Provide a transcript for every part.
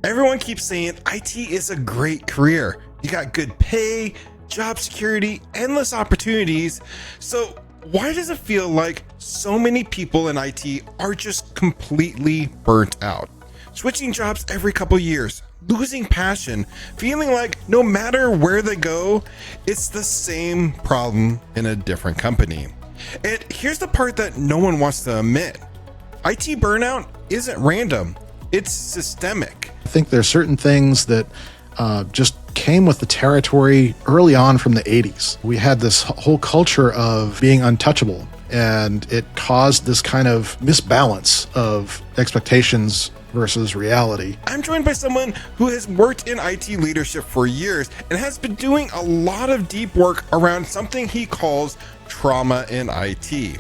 Everyone keeps saying IT is a great career. You got good pay, job security, endless opportunities. So why does it feel like so many people in IT are just completely burnt out? Switching jobs every couple years, losing passion, feeling like no matter where they go, it's the same problem in a different company. And here's the part that no one wants to admit. IT burnout isn't random, it's systemic. I think there's certain things that just came with the territory early on from the 80s. We had this whole culture of being untouchable, and it caused this kind of misbalance of expectations versus reality. I'm joined by someone who has worked in IT leadership for years and has been doing a lot of deep work around something he calls trauma in IT.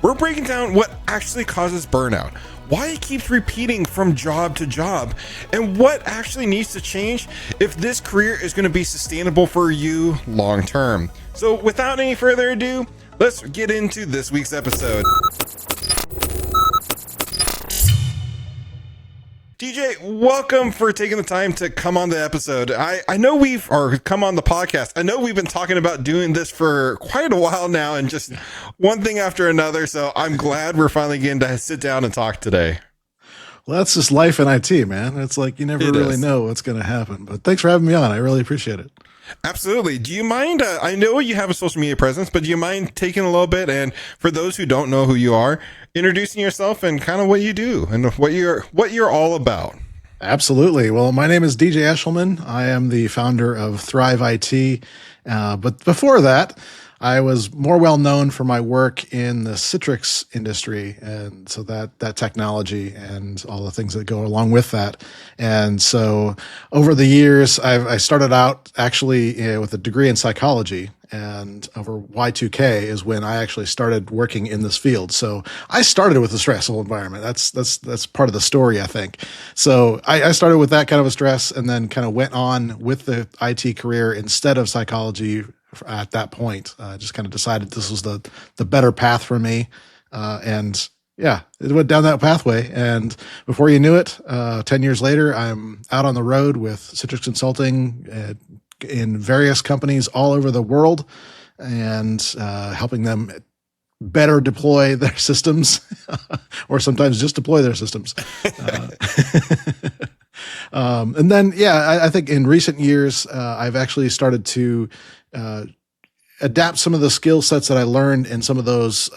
We're breaking down what actually causes burnout, why it keeps repeating from job to job, and what actually needs to change if this career is going to be sustainable for you long term. So without any further ado, let's get into this week's episode. DJ, welcome for taking the time to come on the episode. I know come on the podcast. I know we've been talking about doing this for quite a while now and just one thing after another. So I'm glad we're finally getting to sit down and talk today. Well, that's just life in IT, man. It's like you never really know what's going to happen. But thanks for having me on. I really appreciate it. Absolutely. Do you mind? I know you have a social media presence, but do you mind taking a little bit and for those who don't know who you are, introducing yourself and kind of what you do and what you're all about? Absolutely. Well, my name is DJ Eshelman. I am the founder of Thrive IT. But before that, I was more well known for my work in the Citrix industry, and so that technology and all the things that go along with that. And so over the years, I started out actually with a degree in psychology, and over Y2K is when I actually started working in this field. So I started with a stressful environment. That's part of the story, I think. So I started with that kind of a stress, and then kind of went on with the IT career instead of psychology. At that point, I just kind of decided this was the better path for me. And yeah, it went down that pathway. And before you knew it, 10 years later, I'm out on the road with Citrix Consulting in various companies all over the world and helping them better deploy their systems or sometimes just deploy their systems. And then, yeah, I think in recent years, I've actually started to adapt some of the skill sets that I learned in some of those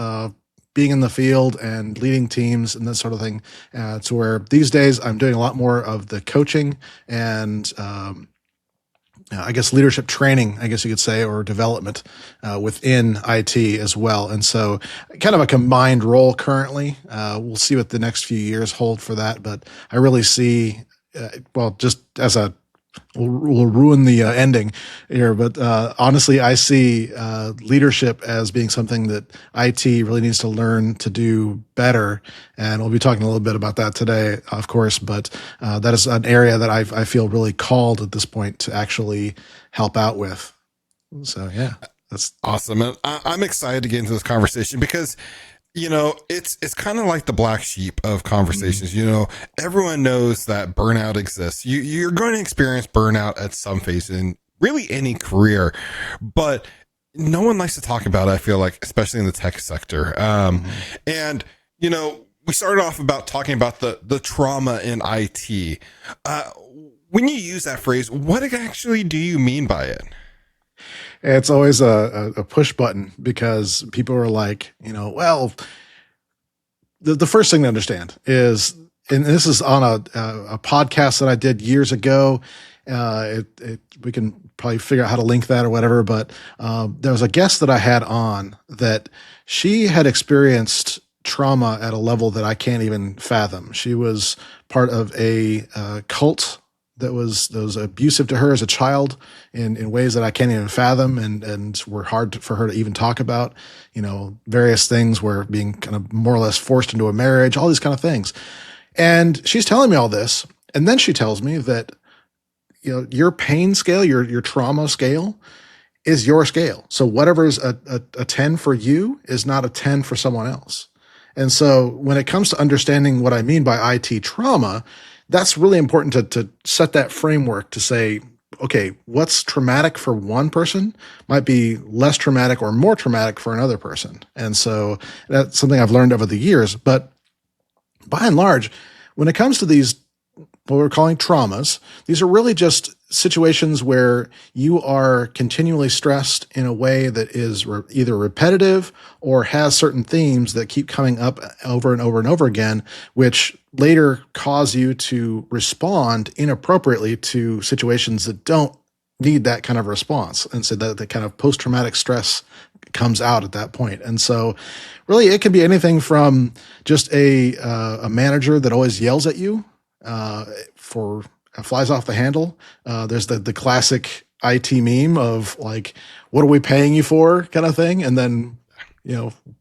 being in the field and leading teams and that sort of thing, to where these days I'm doing a lot more of the coaching and I guess leadership training, I guess you could say, or development within IT as well. And so kind of a combined role currently. We'll see what the next few years hold for that. But I really see, just as we'll ruin the ending here, but honestly, I see leadership as being something that IT really needs to learn to do better, and we'll be talking a little bit about that today, of course. But that is an area that I feel really called at this point to actually help out with. So yeah, that's awesome. And I'm excited to get into this conversation because it's kind of like the black sheep of conversations. Everyone knows that burnout exists. You're going to experience burnout at some phase in really any career, but no one likes to talk about it, I feel like, especially in the tech sector. And, we started off about talking about the trauma in IT. When you use that phrase, what actually do you mean by it? It's always a push button because people are like, well, the first thing to understand is, and this is on a podcast that I did years ago. We can probably figure out how to link that or whatever. But there was a guest that I had on that she had experienced trauma at a level that I can't even fathom. She was part of a cult that was abusive to her as a child in ways that I can't even fathom and were hard for her to even talk about. Various things were being kind of more or less forced into a marriage, all these kind of things. And she's telling me all this. And then she tells me that, your pain scale, your trauma scale is your scale. So whatever is a 10 for you is not a 10 for someone else. And so when it comes to understanding what I mean by IT trauma, that's really important to set that framework to say, okay, what's traumatic for one person might be less traumatic or more traumatic for another person. And so that's something I've learned over the years. But by and large, when it comes to these, what we're calling traumas, these are really just situations where you are continually stressed in a way that is either repetitive or has certain themes that keep coming up over and over and over again, which later cause you to respond inappropriately to situations that don't need that kind of response. And so that the kind of post-traumatic stress comes out at that point. And so really it can be anything from just a manager that always yells at you for flies off the handle. There's the classic IT meme of like, what are we paying you for kind of thing. And then,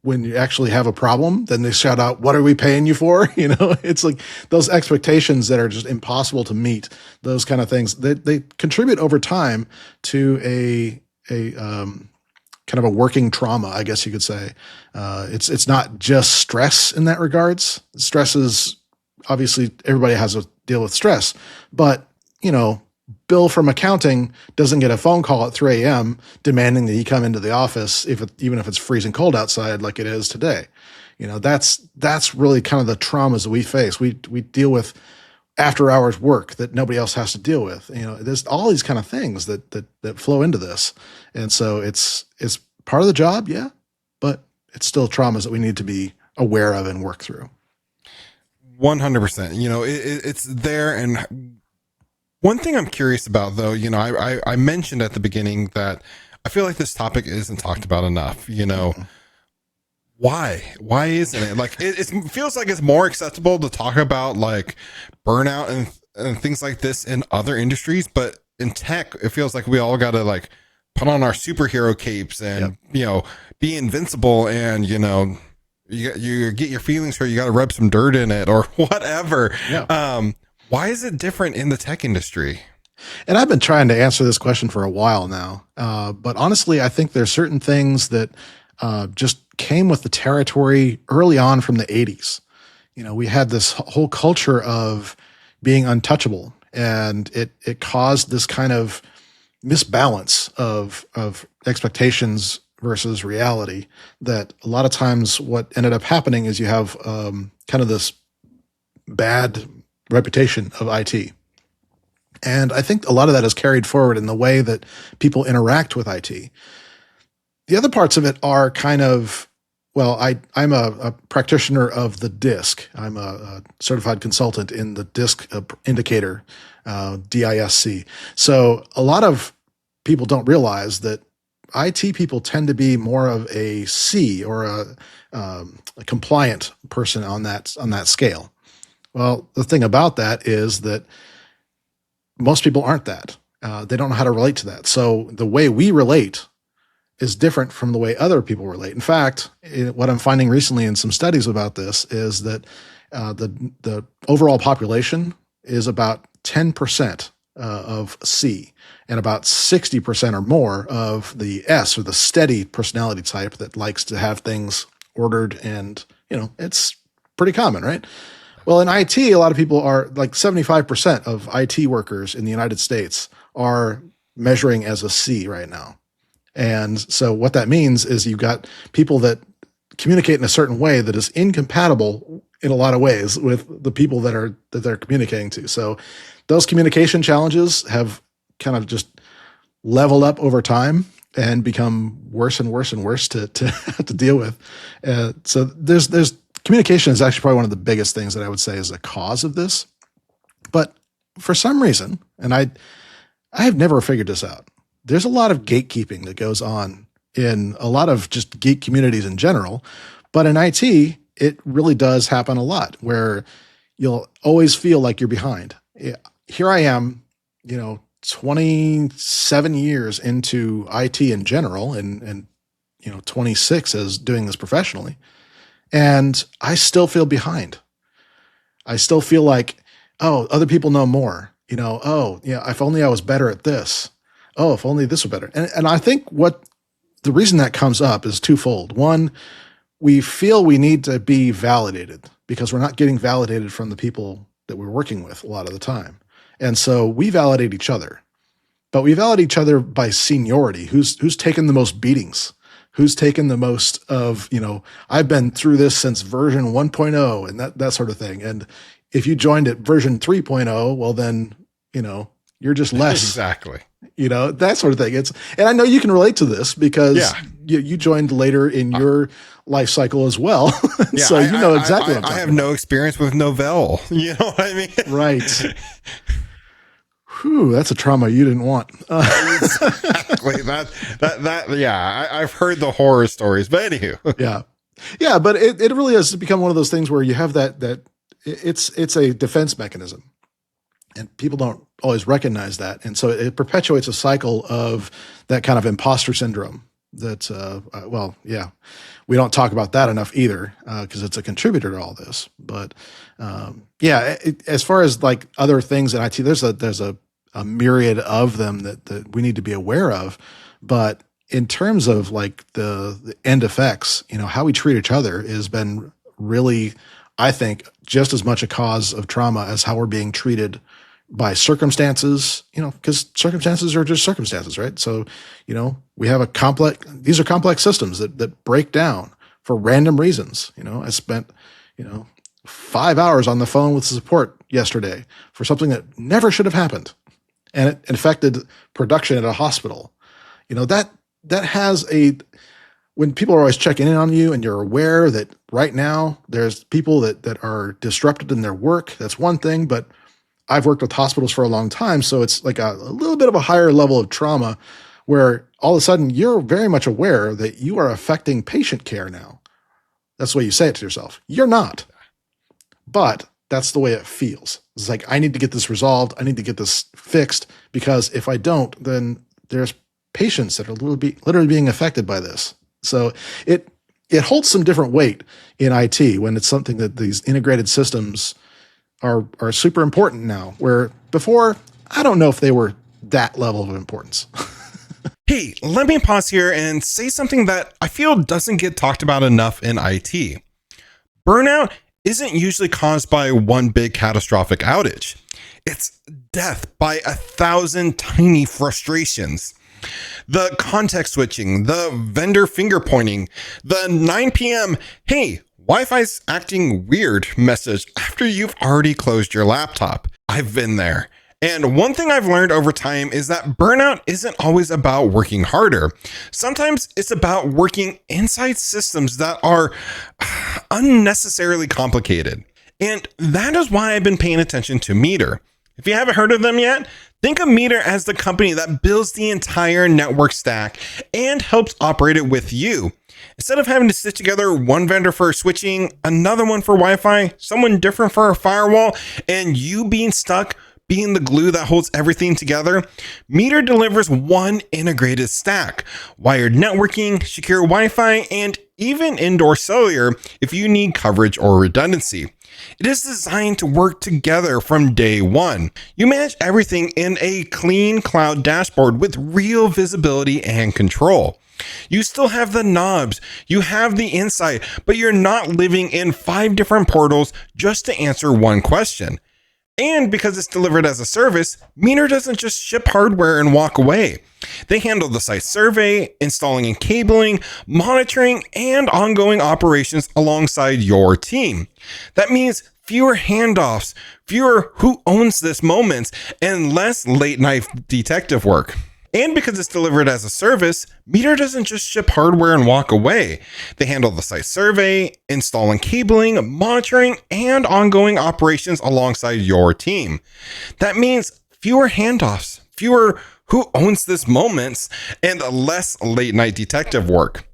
when you actually have a problem, then they shout out, what are we paying you for? It's like those expectations that are just impossible to meet, those kind of things. They contribute over time to a kind of a working trauma, I guess you could say. It's not just stress in that regards. Stress is obviously everybody has to deal with stress, but Bill from accounting doesn't get a phone call at 3 a.m. demanding that he come into the office even if it's freezing cold outside like it is today. That's really kind of the traumas that we face. We deal with after hours work that nobody else has to deal with. There's all these kind of things that flow into this. And so it's part of the job, yeah, but it's still traumas that we need to be aware of and work through. 100%. It's there. And one thing I'm curious about, though, I mentioned at the beginning that I feel like this topic isn't talked about enough. Why isn't it? Like, it feels like it's more acceptable to talk about like burnout and things like this in other industries, but in tech, it feels like we all got to like put on our superhero capes and be invincible and you get your feelings hurt, you got to rub some dirt in it or whatever. Yeah. Why is it different in the tech industry? And I've been trying to answer this question for a while now. But honestly, I think there's certain things that just came with the territory early on from the 80s. We had this whole culture of being untouchable, and it caused this kind of misbalance of expectations versus reality, that a lot of times what ended up happening is you have kind of this bad reputation of IT. And I think a lot of that is carried forward in the way that people interact with IT. The other parts of it are kind of, I'm a practitioner of the DISC. I'm a certified consultant in the DISC indicator, DISC. So a lot of people don't realize that IT people tend to be more of a C or a compliant person on that scale. Well, the thing about that is that most people aren't that. They don't know how to relate to that. So the way we relate is different from the way other people relate. In fact, what I'm finding recently in some studies about this is that the overall population is about 10% of C and about 60% or more of the S, or the steady personality type that likes to have things ordered, and it's pretty common, right? Well, in IT, a lot of people are like 75% of IT workers in the United States are measuring as a C right now. And so what that means is you've got people that communicate in a certain way that is incompatible in a lot of ways with the people that they're communicating to. So those communication challenges have kind of just leveled up over time and become worse and worse and worse to have to deal with. So there's communication is actually probably one of the biggest things that I would say is a cause of this. But for some reason, and I have never figured this out, there's a lot of gatekeeping that goes on in a lot of just geek communities in general. But in IT, it really does happen a lot, where you'll always feel like you're behind. Here I am, 27 years into IT in general, and 26 as doing this professionally. And I still feel behind. I still feel like, other people know more, if only I was better at this. Oh, if only this were better. And I think the reason that comes up is twofold. One, we feel we need to be validated because we're not getting validated from the people that we're working with a lot of the time. And so we validate each other, but we validate each other by seniority. Who's taken the most beatings? Who's taken the most of, I've been through this since version 1.0 and that sort of thing. And if you joined at version 3.0, well then, you're just less. Exactly. That sort of thing. And I know you can relate to this because you joined later in your life cycle as well. Yeah, so you know exactly what I'm I talking have about. no experience with Novell. You know what I mean? Right. Whew, that's a trauma you didn't want. Exactly. I've heard the horror stories, but anywho. Yeah, but it really has become one of those things where you have that it's a defense mechanism, and people don't always recognize that, and so it perpetuates a cycle of that kind of imposter syndrome. That we don't talk about that enough either, because it's a contributor to all this. But as far as like other things in IT, there's a myriad of them that we need to be aware of. But in terms of like the end effects, how we treat each other has been really, I think, just as much a cause of trauma as how we're being treated by circumstances, because circumstances are just circumstances, right? So, we have these are complex systems that break down for random reasons. I spent, 5 hours on the phone with support yesterday for something that never should have happened. And it affected production at a hospital. That has when people are always checking in on you and you're aware that right now there's people that are disrupted in their work, that's one thing, but I've worked with hospitals for a long time, so it's like a little bit of a higher level of trauma where all of a sudden you're very much aware that you are affecting patient care now. That's the way you say it to yourself. You're not, but that's the way it feels. It's like, I need to get this resolved. I need to get this fixed, because if I don't, then there's patients that are literally being affected by this. So it holds some different weight in IT when it's something that these integrated systems are super important now, where before, I don't know if they were that level of importance. Hey, let me pause here and say something that I feel doesn't get talked about enough in IT. Burnout isn't usually caused by one big catastrophic outage. It's death by 1,000 tiny frustrations. The context switching, the vendor finger pointing, the 9 p.m., hey, Wi-Fi's acting weird message after you've already closed your laptop. I've been there. And one thing I've learned over time is that burnout isn't always about working harder. Sometimes it's about working inside systems that are unnecessarily complicated. And that is why I've been paying attention to Meter. If you haven't heard of them yet, think of Meter as the company that builds the entire network stack and helps operate it with you. Instead of having to stitch together one vendor for switching, another one for Wi-Fi, someone different for a firewall, and you being stuck being the glue that holds everything together, Meter delivers one integrated stack, wired networking, secure Wi-Fi, and even indoor cellular if you need coverage or redundancy. It is designed to work together from day one. You manage everything in a clean cloud dashboard with real visibility and control. You still have the knobs, you have the insight, but you're not living in 5 different portals just to answer one question. And because it's delivered as a service, Meter doesn't just ship hardware and walk away. They handle the site survey, installing and cabling, monitoring, and ongoing operations alongside your team. That means fewer handoffs, fewer who owns this moments, and less late night detective work. And because it's delivered as a service, Meter doesn't just ship hardware and walk away. They handle the site survey, installing cabling, monitoring, and ongoing operations alongside your team. That means fewer handoffs, fewer who owns this moments, and less late night detective work.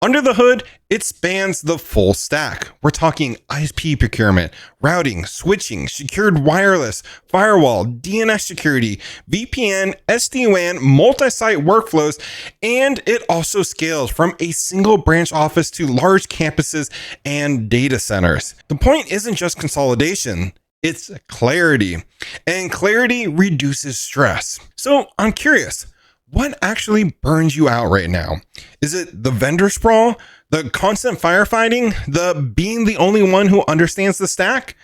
Under the hood, it spans the full stack. We're talking ISP procurement, routing, switching, secured wireless, firewall, DNS security, VPN, SD-WAN, multi-site workflows, and it also scales from a single branch office to large campuses and data centers. The point isn't just consolidation. It's clarity, and clarity reduces stress. So I'm curious, what actually burns you out right now? Is it the vendor sprawl, the constant firefighting, the being the only one who understands the stack?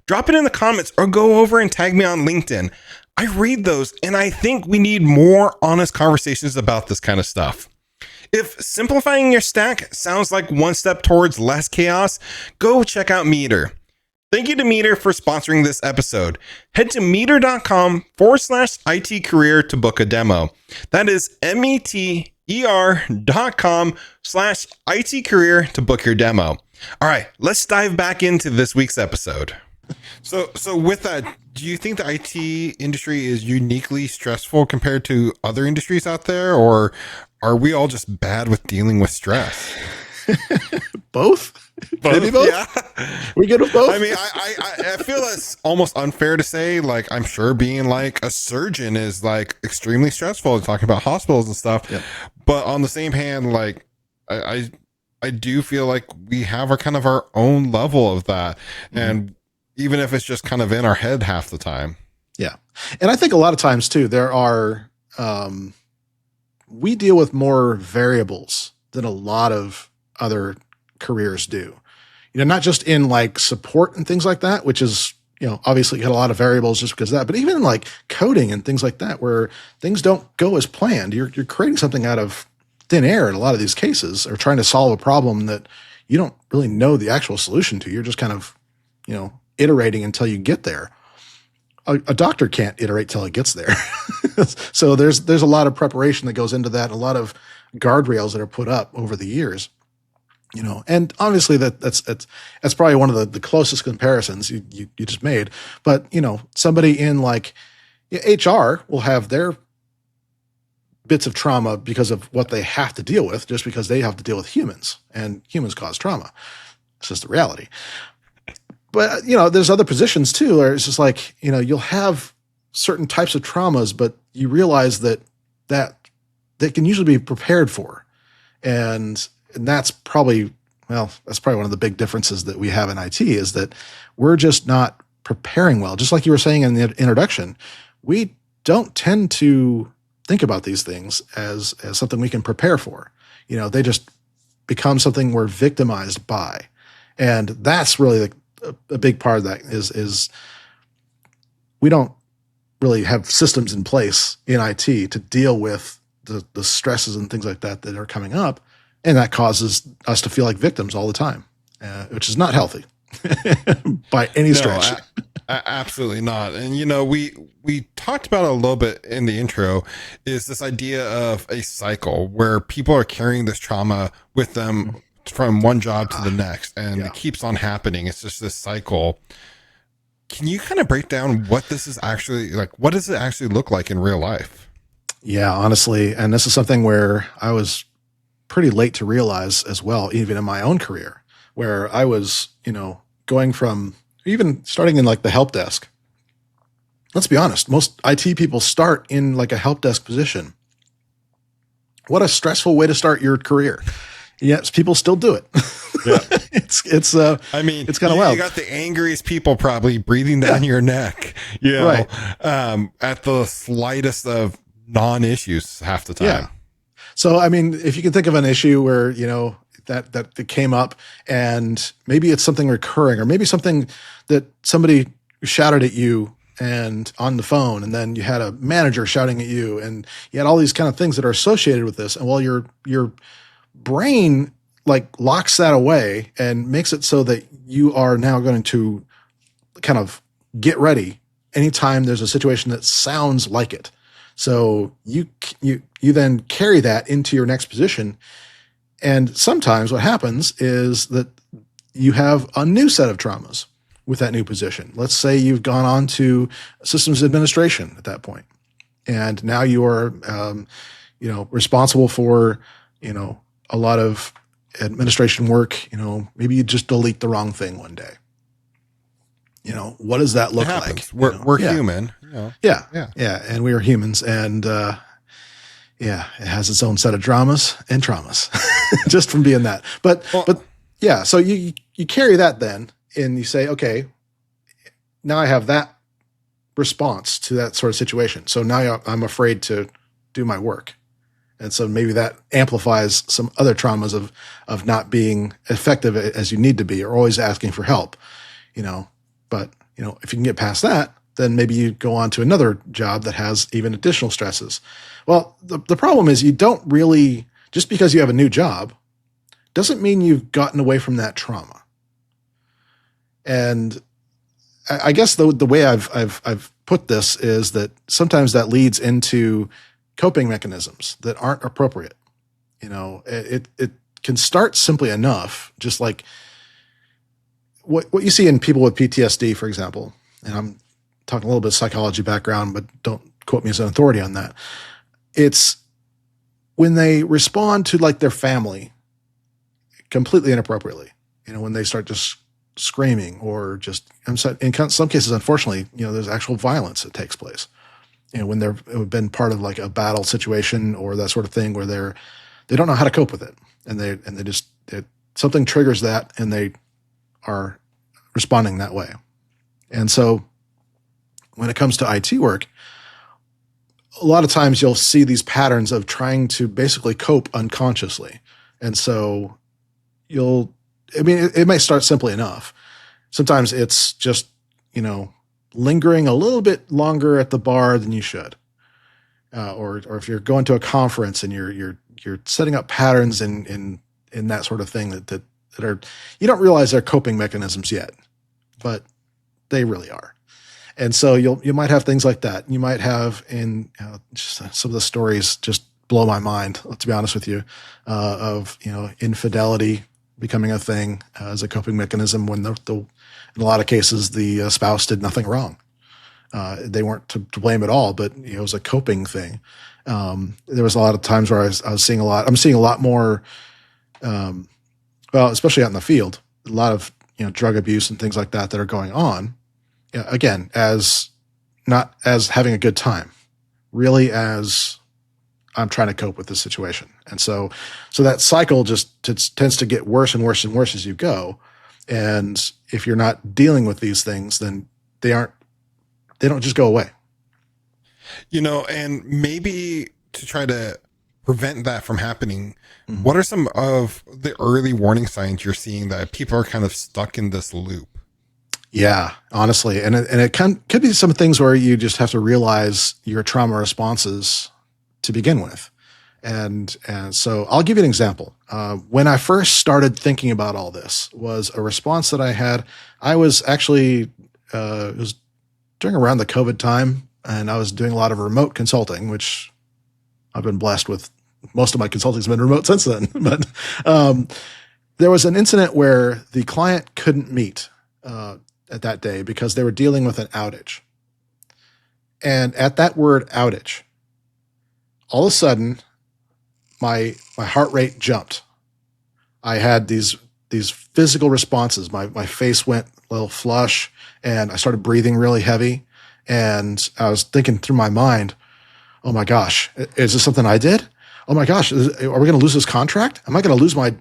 drop it in the comments or go over and tag me on LinkedIn. I read those, and I think we need more honest conversations about this kind of stuff. If simplifying your stack sounds like one step towards less chaos, go check out Meter. Thank you to Meter for sponsoring this episode. Head to meter.com/IT career to book a demo. That is meter.com/IT career to book your demo. All right, let's dive back into this week's episode. So with that, do you think the IT industry is uniquely stressful compared to other industries out there, or are we all just bad with dealing with stress? Both? Maybe both? Yeah. We good with both? I mean, I feel it's almost unfair to say, like, I'm sure being like a surgeon is like extremely stressful, talking about hospitals and stuff. Yep. But on the same hand, like, I do feel like we have our kind of our own level of that. Mm-hmm. And even if it's just kind of in our head half the time. Yeah. And I think a lot of times too, there are, we deal with more variables than a lot of other careers do. Not just in like support and things like that, which is, obviously you got a lot of variables just because of that, but even in like coding and things like that, where things don't go as planned, you're creating something out of thin air in a lot of these cases, or trying to solve a problem that you don't really know the actual solution to. You're just kind of, iterating until you get there. A doctor can't iterate till it gets there. So there's a lot of preparation that goes into that, a lot of guardrails that are put up over the years. And obviously that's probably one of the closest comparisons you just made. But, somebody in like HR will have their bits of trauma because of what they have to deal with, just because they have to deal with humans, and humans cause trauma. It's just the reality. But, there's other positions too, where it's just like, you'll have certain types of traumas, but you realize that they can usually be prepared for. And that's probably one of the big differences that we have in IT, is that we're just not preparing well. Just like you were saying in the introduction, we don't tend to think about these things as something we can prepare for. They just become something we're victimized by. And that's really a big part of that is we don't really have systems in place in IT to deal with the stresses and things like that are coming up. And that causes us to feel like victims all the time, which is not healthy by any stretch. Absolutely not. And, we talked about it a little bit in the intro, is this idea of a cycle where people are carrying this trauma with them from one job to the next, and it keeps on happening. It's just this cycle. Can you kind of break down what this is actually like? What does it actually look like in real life? Yeah, honestly. And this is something where I was pretty late to realize as well, even in my own career, where I was, going from even starting in like the help desk. Let's be honest. Most IT people start in like a help desk position. What a stressful way to start your career. Yes, people still do it. Yeah. it's it's kind of wild. You got the angriest people probably breathing down your neck, right. At the slightest of non-issues half the time. Yeah. So, if you can think of an issue where, that came up, and maybe it's something recurring, or maybe something that somebody shouted at you and on the phone, and then you had a manager shouting at you, and you had all these kind of things that are associated with this. And while your brain like locks that away and makes it so that you are now going to kind of get ready anytime there's a situation that sounds like it. So you then carry that into your next position. And sometimes what happens is that you have a new set of traumas with that new position. Let's say you've gone on to systems administration at that point, and now you are, responsible for, a lot of administration work. Maybe you just delete the wrong thing one day. What does that look like? We're human. Yeah. And we are humans, and it has its own set of dramas and traumas just from being that. But so you carry that then, and you say, okay, now I have that response to that sort of situation. So now I'm afraid to do my work. And so maybe that amplifies some other traumas of not being effective as you need to be, or always asking for help, but if you can get past that, then maybe you go on to another job that has even additional stresses. Well, the problem is you don't really, just because you have a new job doesn't mean you've gotten away from that trauma. And I guess the way I've put this is that sometimes that leads into coping mechanisms that aren't appropriate. It can start simply enough, just like what you see in people with PTSD, for example. And I'm talking a little bit of psychology background, but don't quote me as an authority on that. It's when they respond to like their family completely inappropriately, when they start just screaming or just, in some cases, unfortunately, there's actual violence that takes place. When they've been part of like a battle situation or that sort of thing where they don't know how to cope with it. And they just, something triggers that and they are responding that way. And so when it comes to IT work, a lot of times you'll see these patterns of trying to basically cope unconsciously. And so it might start simply enough. Sometimes it's just, lingering a little bit longer at the bar than you should. Or if you're going to a conference and you're setting up patterns in that sort of thing that are, you don't realize they're coping mechanisms yet, but they really are. And so you might have things like that. You might have just some of the stories just blow my mind, to be honest with you, of, infidelity becoming a thing as a coping mechanism when in a lot of cases, the spouse did nothing wrong. They weren't to blame at all, but it was a coping thing. There was a lot of times where I'm seeing a lot more, especially out in the field, a lot of, drug abuse and things like that are going on. Again, not as having a good time, really as I'm trying to cope with this situation. And so that cycle just tends to get worse and worse and worse as you go. And if you're not dealing with these things, then they don't just go away. And maybe to try to prevent that from happening, what are some of the early warning signs you're seeing that people are kind of stuck in this loop? Yeah, honestly. And it could be some things where you just have to realize your trauma responses to begin with. And so I'll give you an example. When I first started thinking about all this was a response that I had. I was actually, it was during around the COVID time, and I was doing a lot of remote consulting, which I've been blessed with. Most of my consulting has been remote since then. But there was an incident where the client couldn't meet at that day because they were dealing with an outage. And at that word outage, all of a sudden, my heart rate jumped. I had these physical responses. My face went a little flush, and I started breathing really heavy. And I was thinking through my mind, oh my gosh, is this something I did? Oh my gosh, are we going to lose this contract? Am I going to lose my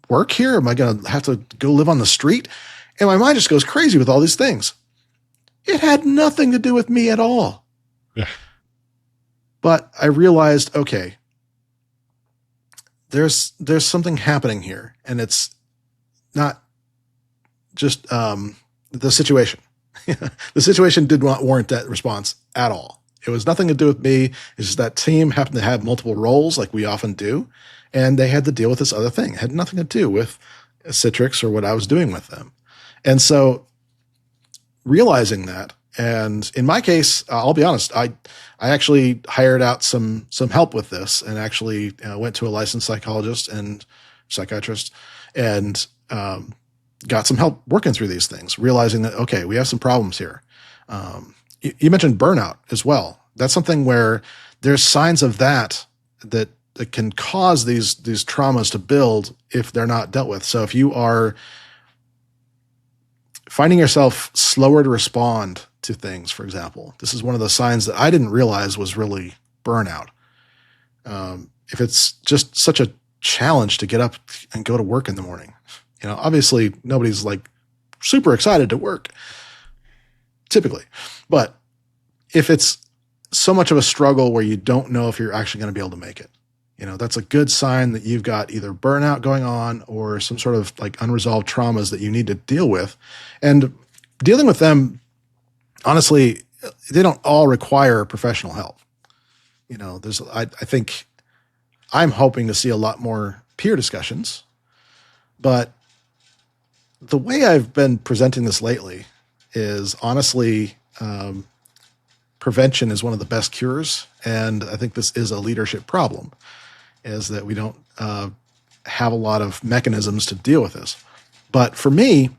work here? Am I going to have to go live on the street? And my mind just goes crazy with all these things. It had nothing to do with me at all. Yeah. But I realized, okay, there's something happening here, and it's not just the situation. The situation did not warrant that response at all. It was nothing to do with me. It's just that team happened to have multiple roles like we often do, and they had to deal with this other thing. It had nothing to do with Citrix or what I was doing with them. And so realizing that, and in my case, I'll be honest, I actually hired out some help with this, and actually went to a licensed psychologist and psychiatrist and got some help working through these things, realizing that, okay, we have some problems here. You mentioned burnout as well. That's something where there's signs of that can cause these traumas to build if they're not dealt with. So if you are finding yourself slower to respond to things, for example, this is one of the signs that I didn't realize was really burnout. If it's just such a challenge to get up and go to work in the morning, obviously nobody's like super excited to work typically, but if it's so much of a struggle where you don't know if you're actually going to be able to make it, that's a good sign that you've got either burnout going on or some sort of like unresolved traumas that you need to deal with. And dealing with them, honestly, they don't all require professional help. I think I'm hoping to see a lot more peer discussions, but the way I've been presenting this lately is honestly, prevention is one of the best cures. And I think this is a leadership problem, is that we don't have a lot of mechanisms to deal with this. But for me,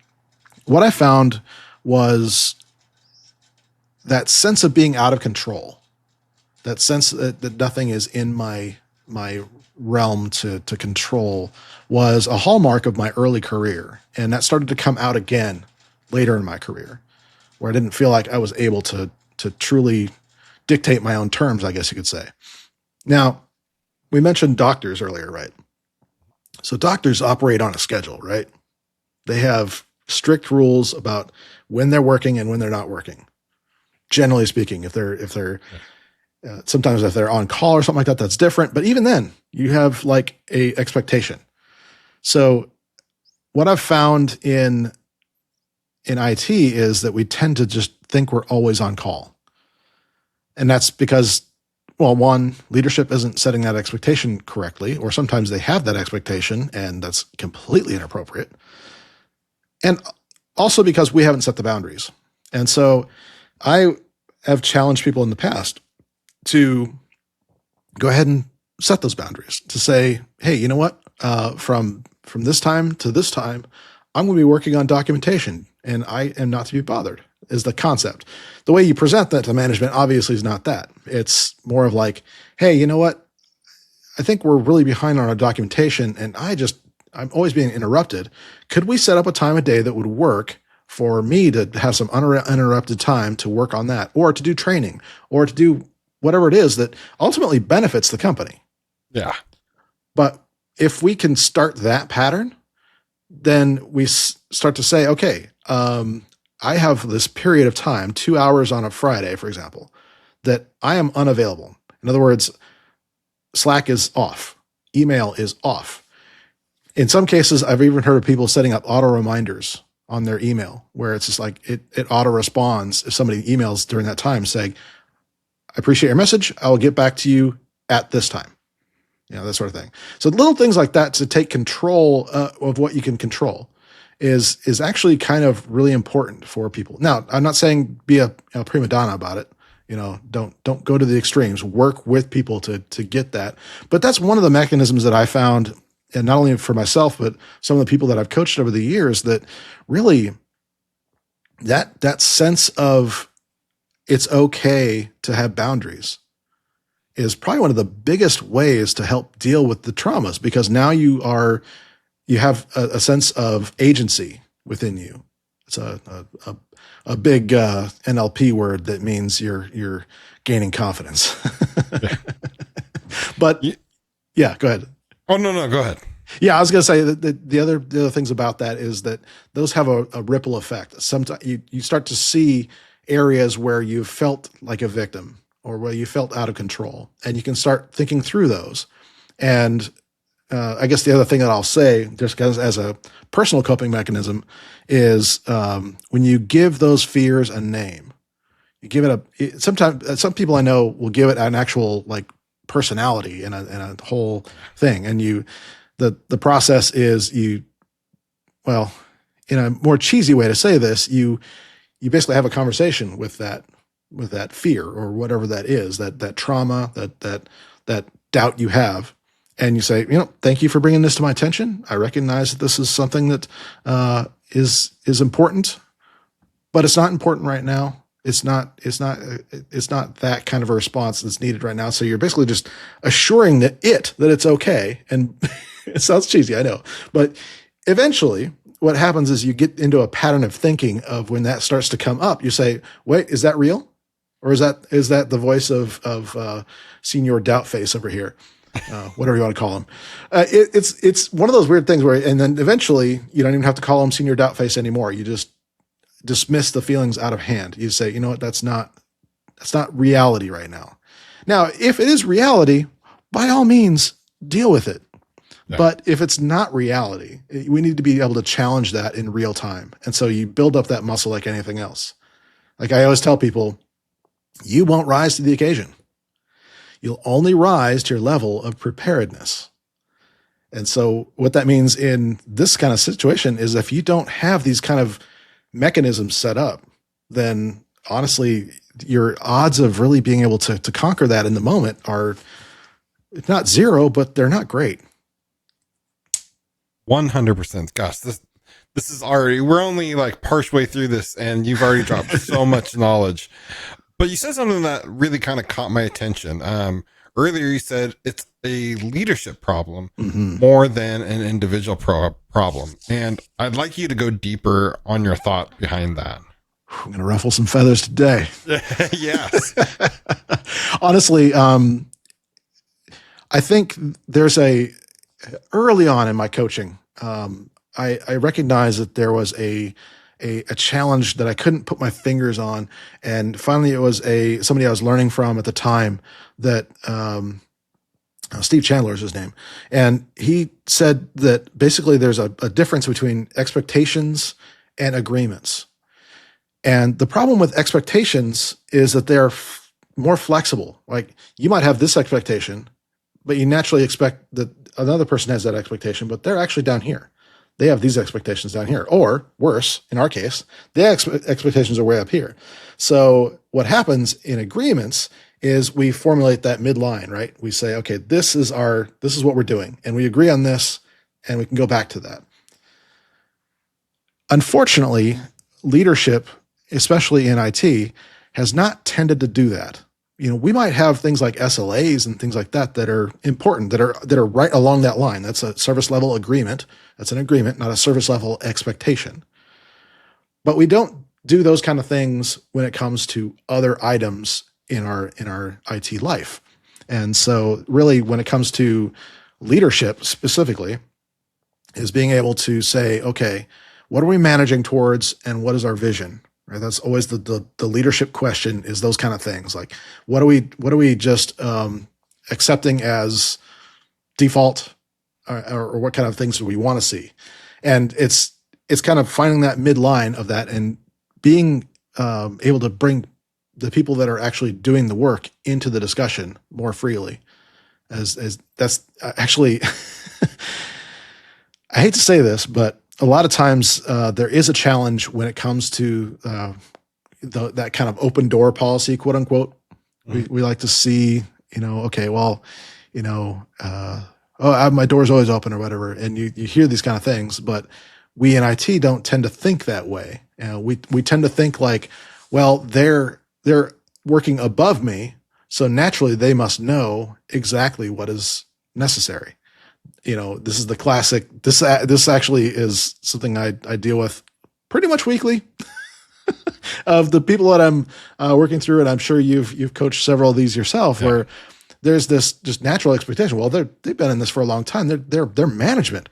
what I found was that sense of being out of control, that sense that nothing is in my realm to control, was a hallmark of my early career. And that started to come out again later in my career, where I didn't feel like I was able to truly dictate my own terms, I guess you could say. Now, we mentioned doctors earlier, right? So doctors operate on a schedule, right? They have strict rules about when they're working and when they're not working. Generally speaking, if they're sometimes if they're on call or something like that, that's different. But even then, you have like a expectation. So what I've found in IT is that we tend to just think we're always on call. And that's because, well, one, leadership isn't setting that expectation correctly, or sometimes they have that expectation and that's completely inappropriate. And also because we haven't set the boundaries. And so I have challenged people in the past to go ahead and set those boundaries, to say, hey, you know what? From this time to this time, I'm going to be working on documentation and I am not to be bothered, is the concept. The way you present that to management obviously is not that. It's more of like, hey, you know what? I think we're really behind on our documentation and I'm always being interrupted. Could we set up a time of day that would work for me to have some uninterrupted time to work on that, or to do training, or to do whatever it is that ultimately benefits the company? Yeah. But if we can start that pattern, then we start to say, okay, I have this period of time, 2 hours on a Friday, for example, that I am unavailable. In other words, Slack is off, email is off. In some cases, I've even heard of people setting up auto reminders on their email, where it's just like it auto responds if somebody emails during that time saying, I appreciate your message, I will get back to you at this time. That sort of thing. So little things like that to take control of what you can control is actually kind of really important for people. Now, I'm not saying be a prima donna about it. Don't go to the extremes. Work with people to get that. But that's one of the mechanisms that I found, and not only for myself, but some of the people that I've coached over the years, that really that sense of it's okay to have boundaries is probably one of the biggest ways to help deal with the traumas, because now you have a sense of agency within you. It's a big NLP word that means you're gaining confidence. But yeah, go ahead. Oh, no, go ahead. Yeah, I was going to say that the other things about that is that those have a ripple effect. Sometimes you start to see areas where you felt like a victim or where you felt out of control, and you can start thinking through those. And I guess the other thing that I'll say, just as a personal coping mechanism, is when you give those fears a name, you give it sometimes some people I know will give it an actual like personality and a whole thing. And the process is well, in a more cheesy way to say this, you basically have a conversation with that fear or whatever that is, that trauma, that doubt you have. And you say, thank you for bringing this to my attention. I recognize that this is something that is important, but it's not important right now. It's not that kind of a response that's needed right now. So you're basically just assuring that it's okay. And it sounds cheesy, I know, but eventually what happens is you get into a pattern of thinking of when that starts to come up, you say, wait, is that real? Or is that the voice of Senior Doubtface over here? Whatever you want to call him. It's one of those weird things and then eventually you don't even have to call him Senior Doubtface anymore. You just dismiss the feelings out of hand. You say, you know what, that's not reality right now. Now, if it is reality, by all means, deal with it. Yeah. But if it's not reality, we need to be able to challenge that in real time. And so you build up that muscle like anything else. Like I always tell people, you won't rise to the occasion. You'll only rise to your level of preparedness. And so what that means in this kind of situation is if you don't have these kind of mechanisms set up, then honestly, your odds of really being able to conquer that in the moment are not zero, but they're not great. 100%. Gosh, this is already, we're only like partially through this and you've already dropped so much knowledge. But you said something that really kind of caught my attention. Earlier you said it's a leadership problem more than an individual problem. And I'd like you to go deeper on your thought behind that. I'm going to ruffle some feathers today. Yes. Honestly, I think there's early on in my coaching, I recognized that there was a challenge that I couldn't put my fingers on. And finally it was somebody I was learning from at the time that, Steve Chandler is his name. And he said that basically there's a difference between expectations and agreements. And the problem with expectations is that they're more flexible. Like you might have this expectation, but you naturally expect that another person has that expectation, but they're actually down here. They have these expectations down here, or worse, in our case, their expectations are way up here. So what happens in agreements is we formulate that midline, right? We say, okay, this is what we're doing. And we agree on this and we can go back to that. Unfortunately, leadership, especially in IT, has not tended to do that. You know, we might have things like SLAs and things like that that are important, that are right along that line. That's a service level agreement. That's an agreement, not a service level expectation. But we don't do those kind of things when it comes to other items in our IT life. And so really when it comes to leadership specifically is being able to say, okay, what are we managing towards and what is our vision? Right? That's always the leadership question, is those kind of things. Like what are we just accepting as default or what kind of things do we want to see? And it's kind of finding that midline of that and being able to bring the people that are actually doing the work into the discussion more freely. As that's actually, I hate to say this, but a lot of times there is a challenge when it comes to that kind of open door policy, quote unquote. We like to see, okay, well, my door's always open or whatever. And you hear these kind of things, but we in IT don't tend to think that way. We tend to think like, well, they're working above me, so naturally they must know exactly what is necessary. This is the classic. This actually is something I deal with pretty much weekly of the people that I'm working through, and I'm sure you've coached several of these yourself, where there's this just natural expectation. Well, they've been in this for a long time. They're management.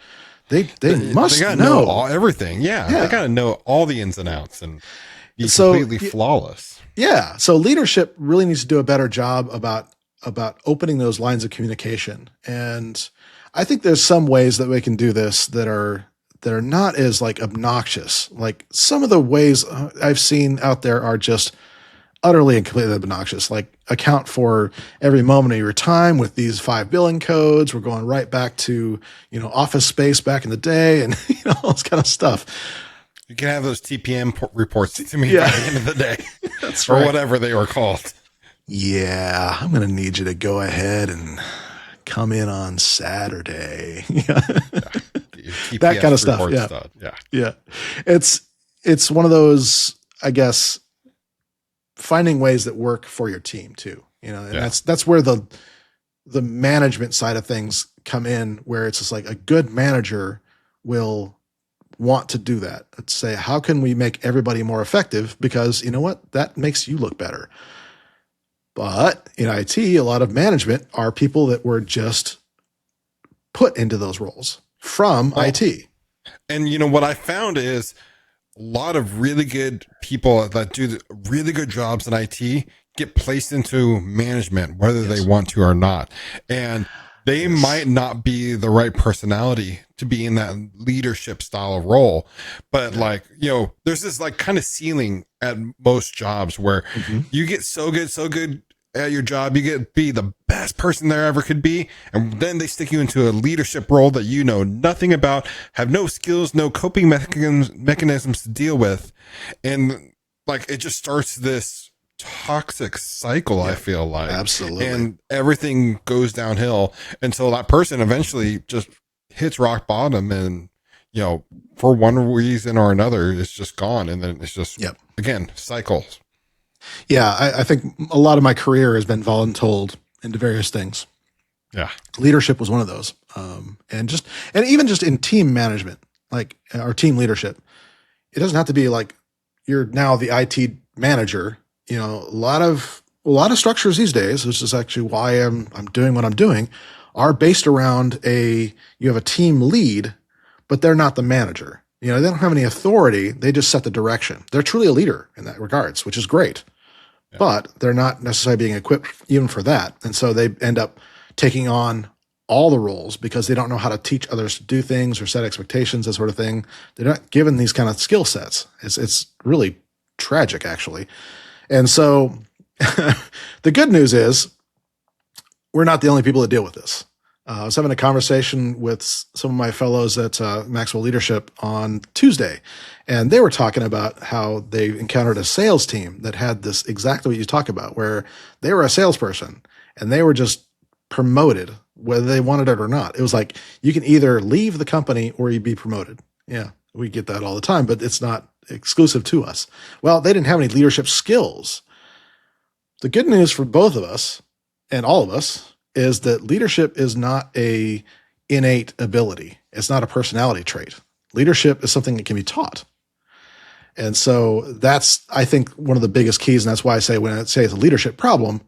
They must know everything. Yeah, they gotta know all the ins and outs and be completely flawless. Yeah. So leadership really needs to do a better job about opening those lines of communication. And I think there's some ways that we can do this that are not as like obnoxious. Like some of the ways I've seen out there are just utterly and completely obnoxious. Like account for every moment of your time with these 5 billing codes. We're going right back to, Office Space back in the day and, all this kind of stuff. You can have those TPM reports to me by the end of the day. That's right. Or whatever they were called. Yeah, I'm going to need you to go ahead and come in on Saturday. That kind of stuff. Yeah. It's one of those, I guess, finding ways that work for your team too. And that's where the management side of things come in, where it's just like a good manager will want to do that. Let's say, how can we make everybody more effective? Because you know what? That makes you look better. But in IT, a lot of management are people that were just put into those roles from IT. And what I found is a lot of really good people that do really good jobs in IT get placed into management, whether they want to or not. And They might not be the right personality to be in that leadership style of role, but like, there's this like kind of ceiling at most jobs where you get so good at your job, you get be the best person there ever could be, and then they stick you into a leadership role that you know nothing about, have no skills, no coping mechanisms to deal with, and like it just starts this toxic cycle. I feel like absolutely, and everything goes downhill until that person eventually just hits rock bottom, and for one reason or another it's just gone, and then it's just again cycles. Yeah, I think a lot of my career has been voluntold into various things. Yeah, leadership was one of those, and even just in team management, like our team leadership, it doesn't have to be like you're now the IT manager. A lot of structures these days, which is actually why I'm doing what I'm doing, are based around you have a team lead, but they're not the manager. They don't have any authority. They just set the direction. They're truly a leader in that regards, which is great. But they're not necessarily being equipped even for that. And so they end up taking on all the roles because they don't know how to teach others to do things or set expectations, that sort of thing. They're not given these kind of skill sets. It's really tragic, actually. And so the good news is we're not the only people that deal with this. I was having a conversation with some of my fellows at Maxwell Leadership on Tuesday, and they were talking about how they encountered a sales team that had this exactly what you talk about, where they were a salesperson and they were just promoted whether they wanted it or not. It was like, you can either leave the company or you'd be promoted. Yeah, we get that all the time, but it's not exclusive to us. Well, they didn't have any leadership skills. The good news for both of us and all of us is that leadership is not a innate ability. It's not a personality trait. Leadership is something that can be taught. And so that's, I think, one of the biggest keys. And that's why I say, when I say it's a leadership problem,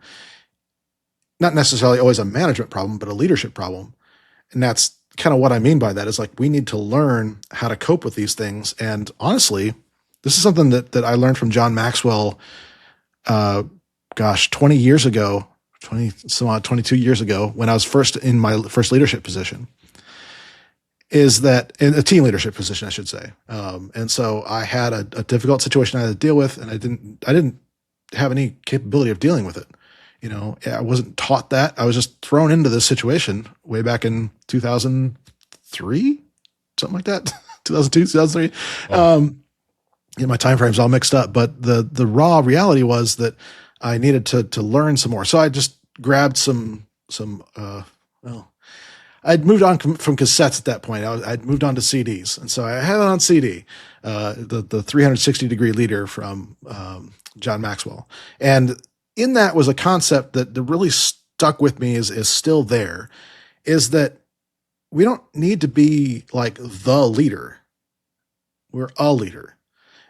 not necessarily always a management problem, but a leadership problem. And that's kind of what I mean by that, is like, we need to learn how to cope with these things. And honestly, this is something that I learned from John Maxwell, 20 years ago, 22 years ago, when I was in my first leadership position, is that in a team leadership position, I should say. And so I had a difficult situation I had to deal with, and I didn't have any capability of dealing with it. I wasn't taught that. I was just thrown into this situation way back in 2003, something like that, 2002, 2003. Oh. My time frame's all mixed up, but the raw reality was that I needed to learn some more. So I just grabbed I'd moved on from cassettes at that point. I'd moved on to CDs. And so I had it on CD, the 360 degree leader from John Maxwell. And in that was a concept that really stuck with me, is still there, is that we don't need to be like the leader. We're a leader.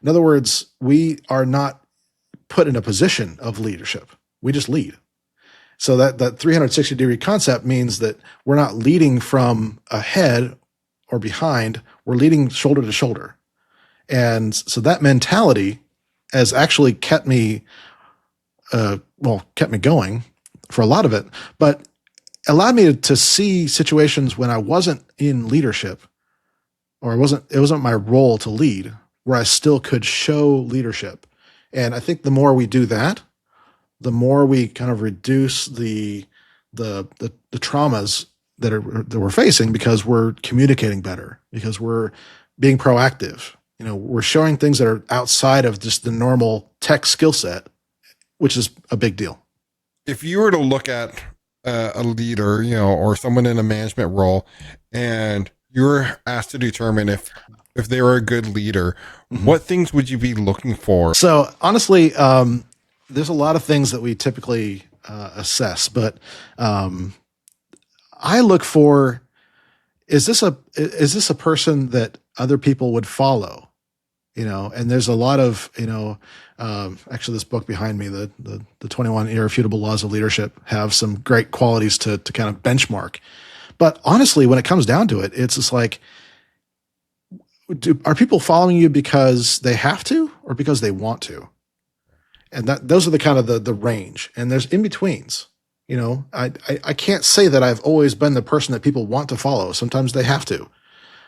In other words, we are not put in a position of leadership. We just lead. So that 360 degree concept means that we're not leading from ahead or behind. We're leading shoulder to shoulder. And so that mentality has actually kept me going for a lot of it, but allowed me to see situations when I wasn't in leadership, or it wasn't my role to lead, where I still could show leadership. And I think the more we do that, the more we kind of reduce the traumas that we're facing, because we're communicating better, because we're being proactive. We're showing things that are outside of just the normal tech skill set, which is a big deal. If you were to look at a leader, or someone in a management role, and you were asked to determine if they were a good leader, what things would you be looking for? So honestly, there's a lot of things that we typically assess, but I look for, is this a person that other people would follow? And there's a lot of, actually this book behind me, the 21 Irrefutable Laws of Leadership, have some great qualities to kind of benchmark. But honestly, when it comes down to it, it's just like, are people following you because they have to, or because they want to? And those are the kind of the range. And there's in-betweens. I can't say that I've always been the person that people want to follow. Sometimes they have to,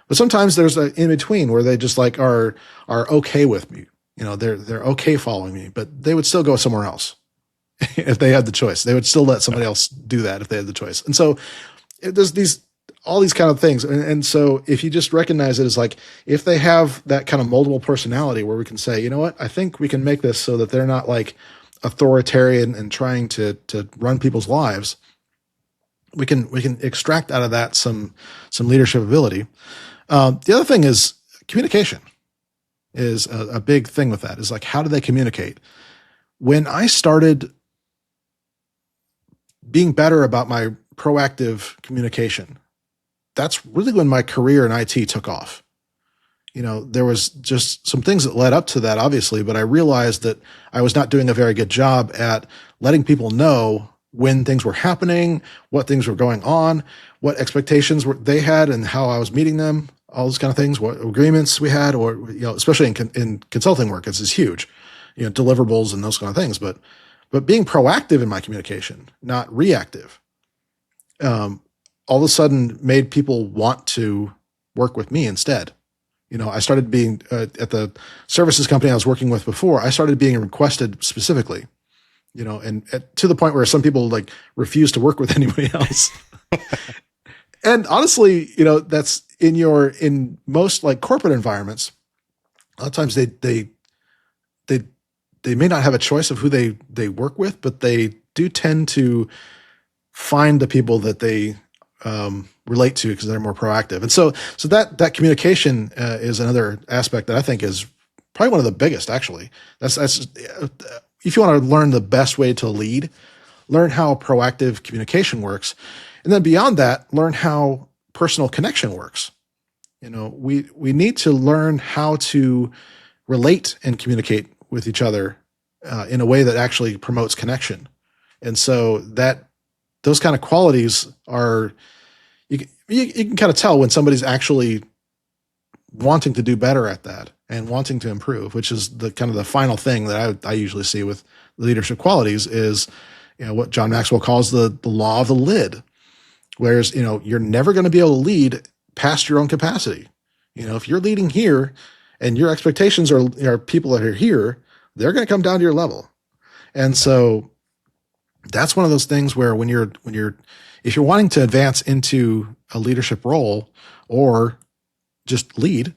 but sometimes there's an in between where they just like are okay with me. They're okay following me, but they would still go somewhere else if they had the choice. They would still let somebody else do that if they had the choice. And so there's all these kind of things. And so if you just recognize it as like, if they have that kind of multiple personality where we can say, you know what, I think we can make this so that they're not like authoritarian and trying to run people's lives. We can extract out of that some leadership ability. The other thing is communication is a big thing with that, is like, how do they communicate? When I started being better about my proactive communication, that's really when my career in IT took off. There was just some things that led up to that, obviously, but I realized that I was not doing a very good job at letting people know when things were happening, what things were going on, what expectations they had and how I was meeting them, all those kind of things, what agreements we had, or, especially in consulting work, it's huge, deliverables and those kind of things. But being proactive in my communication, not reactive, all of a sudden made people want to work with me instead. I started being at the services company I was working with before, I started being requested specifically, and to the point where some people like refuse to work with anybody else. And honestly, that's in most like corporate environments, a lot of times they may not have a choice of who they work with, but they do tend to find the people that they relate to because they're more proactive. And so that communication is another aspect that I think is probably one of the biggest, actually. That's if you want to learn the best way to lead, learn how proactive communication works. And then beyond that, learn how personal connection works. We need to learn how to relate and communicate with each other in a way that actually promotes connection. And so those kind of qualities are, you can kind of tell when somebody's actually wanting to do better at that and wanting to improve, which is the kind of the final thing that I usually see with leadership qualities is, what John Maxwell calls the law of the lid. Whereas, you're never going to be able to lead past your own capacity. If you're leading here and your expectations are people that are here, they're going to come down to your level. And so that's one of those things where if you're wanting to advance into a leadership role or just lead,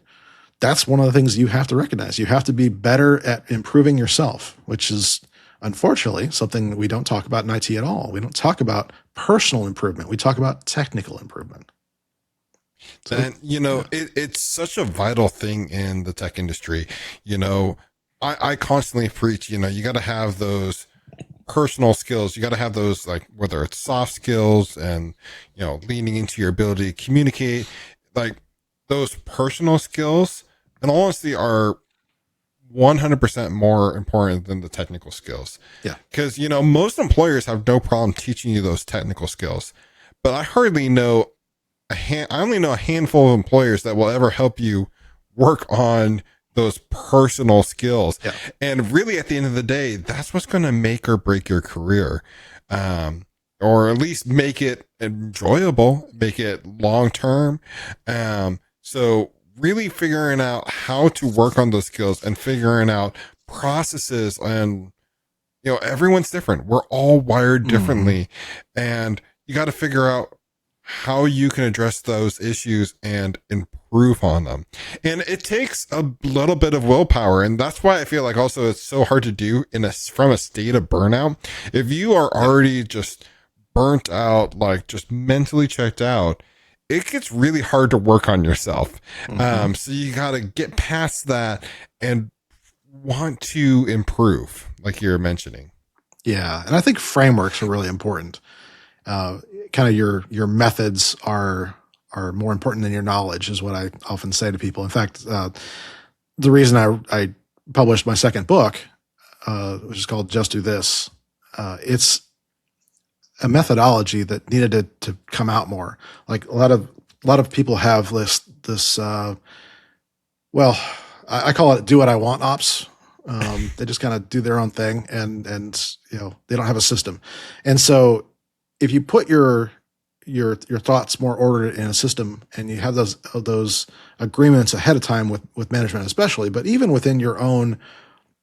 that's one of the things you have to recognize. You have to be better at improving yourself, which is unfortunately something we don't talk about in IT at all. We don't talk about personal improvement. We talk about technical improvement. So, and, it's such a vital thing in the tech industry. I constantly preach, you got to have those personal skills. You got to have those, like, whether it's soft skills and, leaning into your ability to communicate, like those personal skills, and honestly are 100% more important than the technical skills. Yeah. Because, most employers have no problem teaching you those technical skills, but I hardly know I only know a handful of employers that will ever help you work on those personal skills. Yeah. And really at the end of the day, that's what's going to make or break your career. Or at least make it enjoyable, make it long-term. So really figuring out how to work on those skills and figuring out processes, and, everyone's different. We're all wired differently, and you got to figure out how you can address those issues and improve on them. And it takes a little bit of willpower. And that's why I feel like also it's so hard to do from a state of burnout. If you are already just burnt out, like just mentally checked out, it gets really hard to work on yourself. So you got to get past that and want to improve, like you're mentioning. Yeah. And I think frameworks are really important. Kind of your methods are more important than your knowledge, is what I often say to people. In fact, the reason I published my second book, which is called Just Do This, it's a methodology that needed to come out more. Like a lot of people have this I call it do what I want ops. They just kind of do their own thing and they don't have a system. And so if you put your thoughts more ordered in a system, and you have those agreements ahead of time with management, especially, but even within your own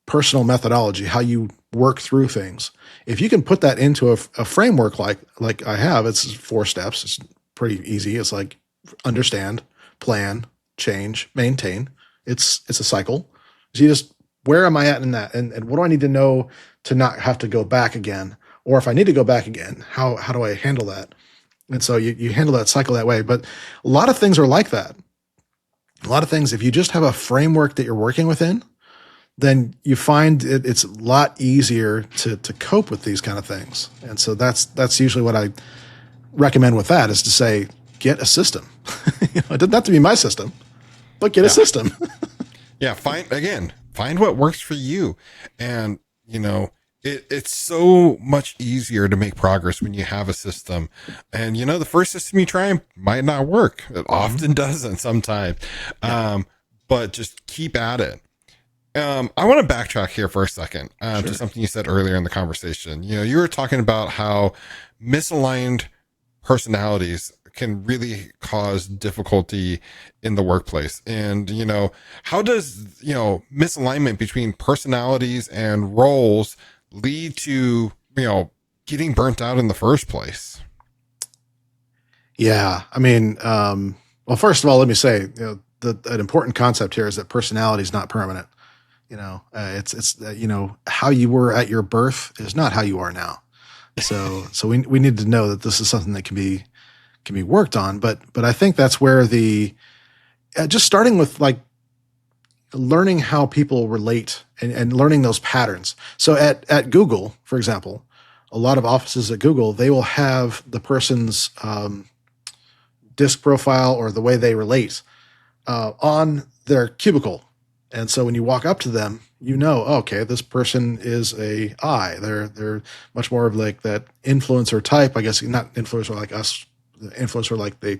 personal methodology, how you work through things, if you can put that into a framework like I have, it's 4 steps. It's pretty easy. It's like understand, plan, change, maintain. It's a cycle. So you just, where am I at in that? And what do I need to know to not have to go back again? Or if I need to go back again, how do I handle that? And so you handle that cycle that way. But a lot of things are like that. A lot of things, if you just have a framework that you're working within, then you find it's a lot easier to cope with these kind of things. And so that's usually what I recommend with that, is to say, get a system. It doesn't have to be my system, but get a system. Yeah. Find what works for you. And, it's so much easier to make progress when you have a system. And, the first system you try might not work. It often doesn't sometimes. But just keep at it. I want to backtrack here for a second to something you said earlier in the conversation. You were talking about how misaligned personalities can really cause difficulty in the workplace. And, how does, misalignment between personalities and roles lead to, getting burnt out in the first place? Yeah. I mean, well, first of all, let me say, an important concept here is that personality is not permanent. It's how you were at your birth is not how you are now. So we need to know that this is something that can be worked on. But I think that's where just starting with like learning how people relate and learning those patterns. So at Google, for example, a lot of offices at Google, they will have the person's disk profile or the way they relate on their cubicle. And so when you walk up to them, okay, this person is a I. They're much more of like that influencer type, I guess, not influencer like us, influencer like they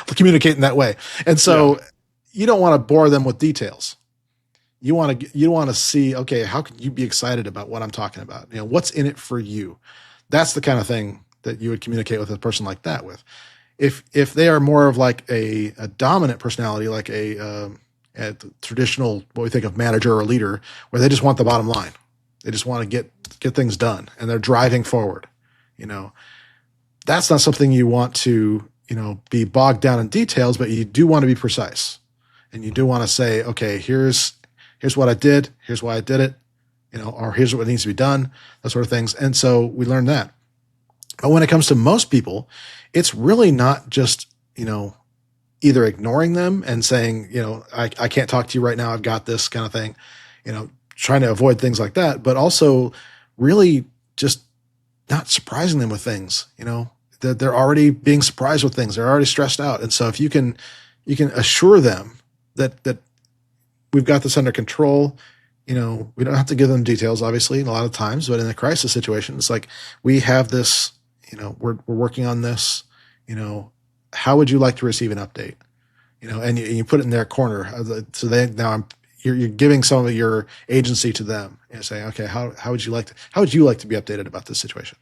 communicate in that way. And so you don't want to bore them with details. You want to see, okay, how can you be excited about what I'm talking about? What's in it for you? That's the kind of thing that you would communicate with a person like that with. If they are more of like a dominant personality, like a traditional, what we think of manager or leader, where they just want the bottom line, they just want to get things done, and they're driving forward, that's not something you want to, be bogged down in details, but you do want to be precise, and you do want to say, okay, here's what I did, here's why I did it, or here's what needs to be done, that sort of things. And so we learned that. But when it comes to most people, it's really not just, either ignoring them and saying, I can't talk to you right now, I've got this kind of thing, trying to avoid things like that, but also really just not surprising them with things, that they're already being surprised with things. They're already stressed out. And so if you can assure them that we've got this under control, we don't have to give them details, obviously, a lot of times, but in a crisis situation, it's like, we have this, we're working on this, how would you like to receive an update? And you put it in their corner. So you're giving some of your agency to them and saying, okay, how would you like to be updated about this situation?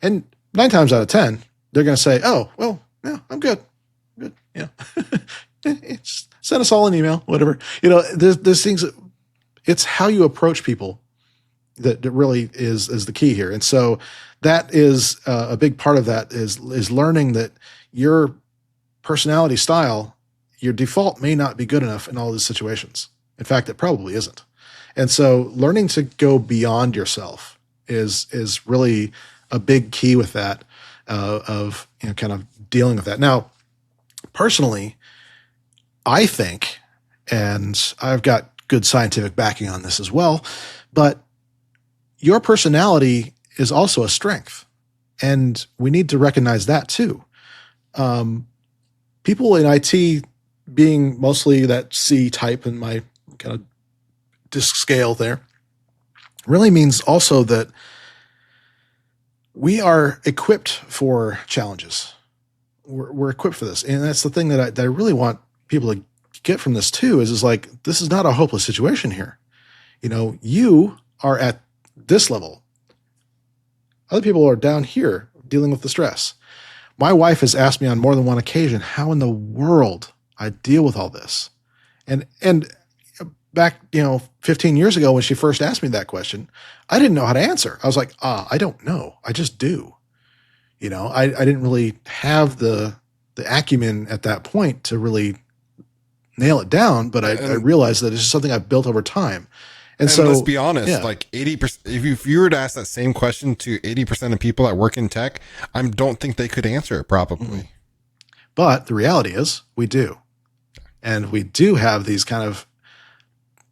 And 9 times out of 10, they're going to say, oh, well, yeah, I'm good. Yeah. Just send us all an email, whatever. There's things, it's how you approach people that really is the key here. And so that is a big part of that is learning that your personality style, your default may not be good enough in all these situations. In fact, it probably isn't. And so learning to go beyond yourself is really a big key with that, of kind of dealing with that. Now, personally, I think, and I've got good scientific backing on this as well, but your personality is also a strength, and we need to recognize that too. People in IT being mostly that C type in my kind of disc scale there really means also that we are equipped for challenges. We're equipped for this. And that's the thing that I really want people to get from this too, is like, this is not a hopeless situation here. You are at this level. Other people are down here dealing with the stress. My wife has asked me on more than one occasion how in the world I deal with all this. And back, 15 years ago when she first asked me that question, I didn't know how to answer. I was like, I don't know. I just do. I didn't really have the acumen at that point to really nail it down, but I realized that it's just something I've built over time. And so let's be honest, yeah. like 80%, if you were to ask that same question to 80% of people that work in tech, I don't think they could answer it probably. Mm-hmm. But the reality is we do. And we do have these kind of,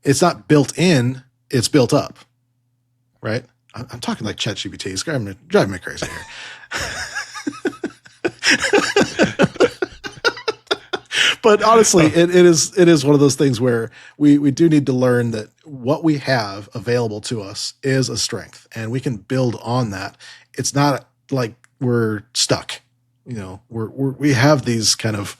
it's not built in, it's built up, right? I'm talking like ChatGPT. It's driving me crazy here. But honestly, it is one of those things where we do need to learn that what we have available to us is a strength, and we can build on that. It's not like we're stuck. We have these kind of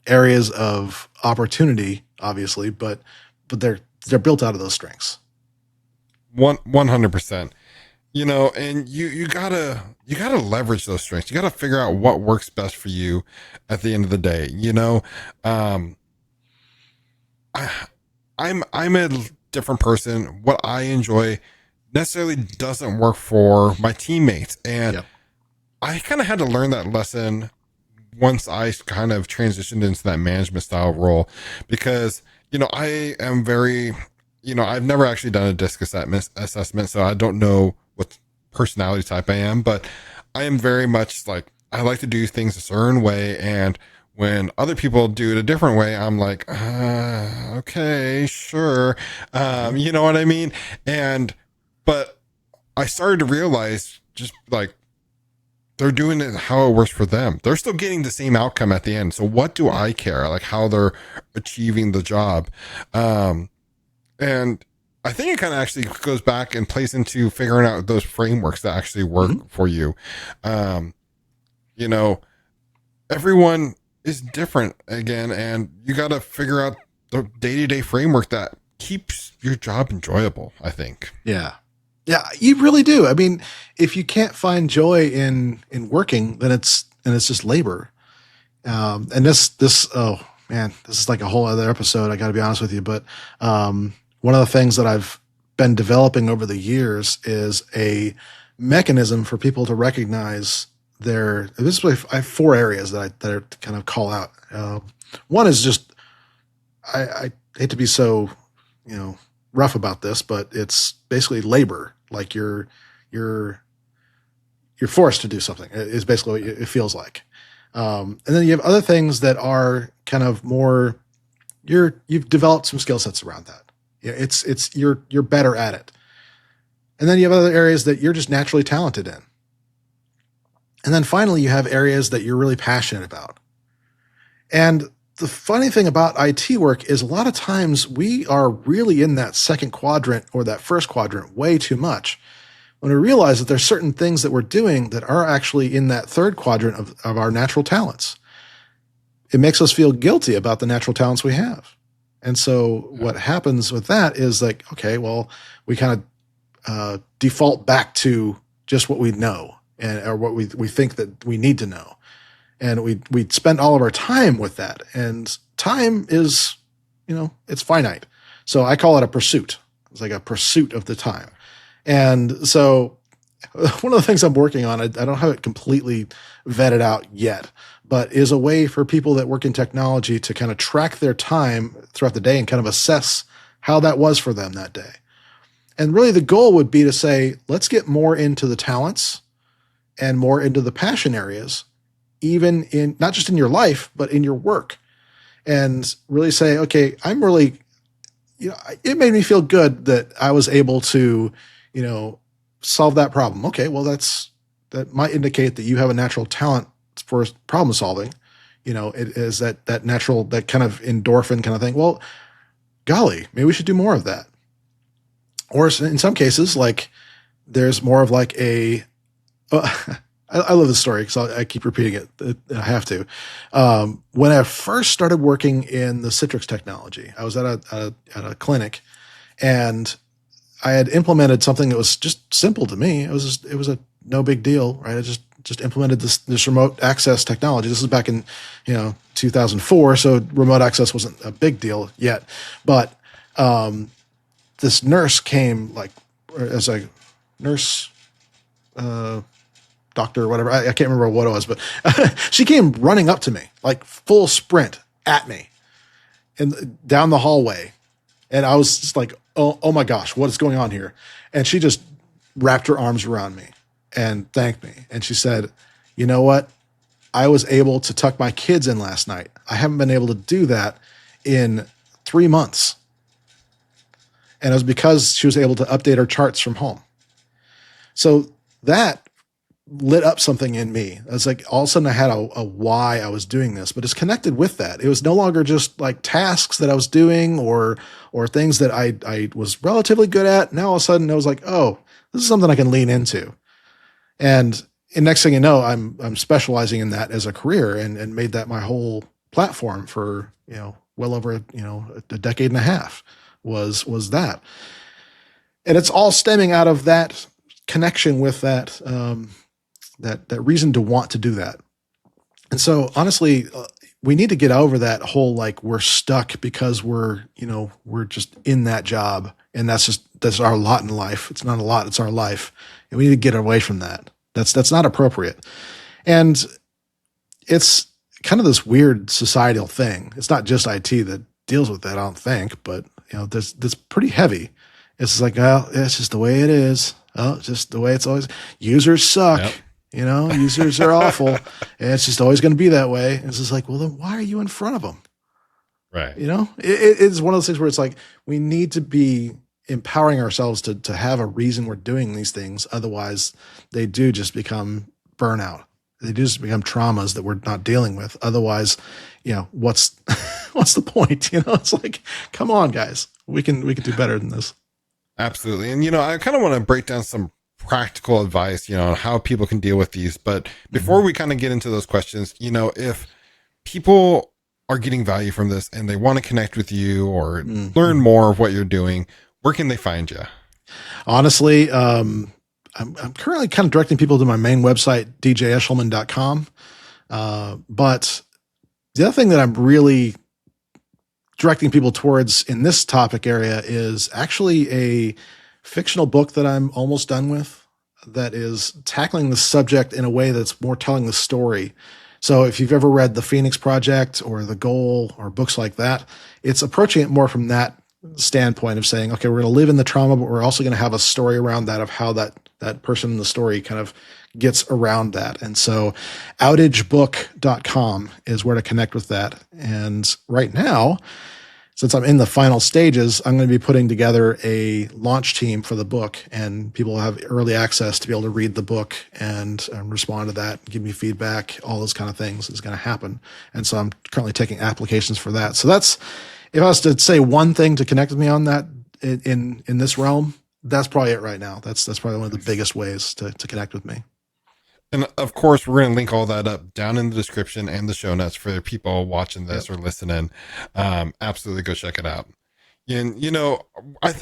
areas of opportunity, obviously, but they're built out of those strengths. 100%. And you gotta leverage those strengths. You gotta figure out what works best for you at the end of the day. I'm a different person. What I enjoy necessarily doesn't work for my teammates. And Yep. I kind of had to learn that lesson once I kind of transitioned into that management style role, because, I am very, I've never actually done a DISC assessment, so I don't know what personality type I am, but I am very much like, I like to do things a certain way. And when other people do it a different way, I'm like, okay, sure. You know what I mean? But I started to realize just like, they're doing it how it works for them. They're still getting the same outcome at the end. So what do I care? Like how they're achieving the job. And I think it kind of actually goes back and plays into figuring out those frameworks that actually work for you. Everyone is different again, and you got to figure out the day-to-day framework that keeps your job enjoyable, I think. Yeah. Yeah, you really do. I mean, if you can't find joy in working, then it's just labor. And this oh man, this is like a whole other episode. I got to be honest with you, but one of the things that I've been developing over the years is a mechanism for people to recognize I have 4 areas that I kind of call out. One is just I hate to be so rough about this, but it's basically labor. Like you're forced to do something is basically what it feels like. And then you have other things that are kind of more, you've developed some skill sets around that. You're better at it. And then you have other areas that you're just naturally talented in. And then finally you have areas that you're really passionate about. And the funny thing about IT work is a lot of times we are really in that second quadrant or that first quadrant way too much, when we realize that there's certain things that we're doing that are actually in that third quadrant of our natural talents. It makes us feel guilty about the natural talents we have. And so what happens with that is like, okay, well, we kind of default back to just what we know or what we think that we need to know. And we spend all of our time with that. And time is, it's finite. So I call it a pursuit. It's like a pursuit of the time. And so one of the things I'm working on, I don't have it completely vetted out yet, but is a way for people that work in technology to kind of track their time throughout the day and kind of assess how that was for them that day. And really the goal would be to say, let's get more into the talents and more into the passion areas, even in not just in your life, but in your work, and really say, okay, I'm really, it made me feel good that I was able to, solve that problem. Okay, well, that might indicate that you have a natural talent for problem solving. It is that natural, that kind of endorphin kind of thing. Well, golly, maybe we should do more of that. Or in some cases, like there's more of like I love this story because I keep repeating it. I have to. When I first started working in the Citrix technology, I was at a clinic, and I had implemented something that was just simple to me. It was a no big deal, right? I just implemented this remote access technology. This is back in 2004, so remote access wasn't a big deal yet. But this nurse came as a nurse, doctor or whatever. I can't remember what it was, but she came running up to me, like full sprint at me and down the hallway. And I was just like, oh my gosh, what is going on here? And she just wrapped her arms around me and thanked me. And she said, you know what? I was able to tuck my kids in last night. I haven't been able to do that in 3 months. And it was because she was able to update her charts from home. So that lit up something in me. I was like, all of a sudden I had a why I was doing this, but it's connected with that. It was no longer just like tasks that I was doing or things that I was relatively good at. Now all of a sudden I was like, oh, this is something I can lean into. And next thing you know, I'm specializing in that as a career and made that my whole platform for, well over, a decade and a half was that. And it's all stemming out of that connection with that, that reason to want to do that. And so honestly, we need to get over that whole, like, we're stuck because we're just in that job and that's our lot in life. It's not a lot, it's our life. And we need to get away from that. That's not appropriate. And it's kind of this weird societal thing. It's not just IT that deals with that, I don't think, but that's pretty heavy. It's like, well, it's just the way it is. Oh, it's just the way it's always. Users suck. Yep. Users are awful. And it's just always going to be that way. And it's just like, well, then why are you in front of them? Right. It's one of those things where it's like, we need to be empowering ourselves to have a reason we're doing these things. Otherwise, they do just become burnout. They do just become traumas that we're not dealing with. Otherwise, what's the point? It's like, come on, guys, we can do better than this. Absolutely. And, I kind of want to break down some practical advice, on how people can deal with these. But before we kind of get into those questions, if people are getting value from this and they want to connect with you or learn more of what you're doing, where can they find you? Honestly, I'm currently kind of directing people to my main website, djeshelman.com. But the other thing that I'm really directing people towards in this topic area is actually a fictional book that I'm almost done with that is tackling the subject in a way that's more telling the story. So if you've ever read The Phoenix Project or The Goal or books like that, it's approaching it more from that standpoint of saying, okay, we're going to live in the trauma, but we're also going to have a story around that of how that person in the story kind of gets around that. And so outagebook.com is where to connect with that. And right now, since I'm in the final stages, I'm going to be putting together a launch team for the book, and people will have early access to be able to read the book and respond to that, give me feedback, all those kind of things is going to happen. And so I'm currently taking applications for that. So that's, if I was to say one thing to connect with me on that in this realm, that's probably it right now. That's probably one of the biggest ways to connect with me. And of course, we're going to link all that up down in the description and the show notes for people watching this or listening. Absolutely go check it out. And, we're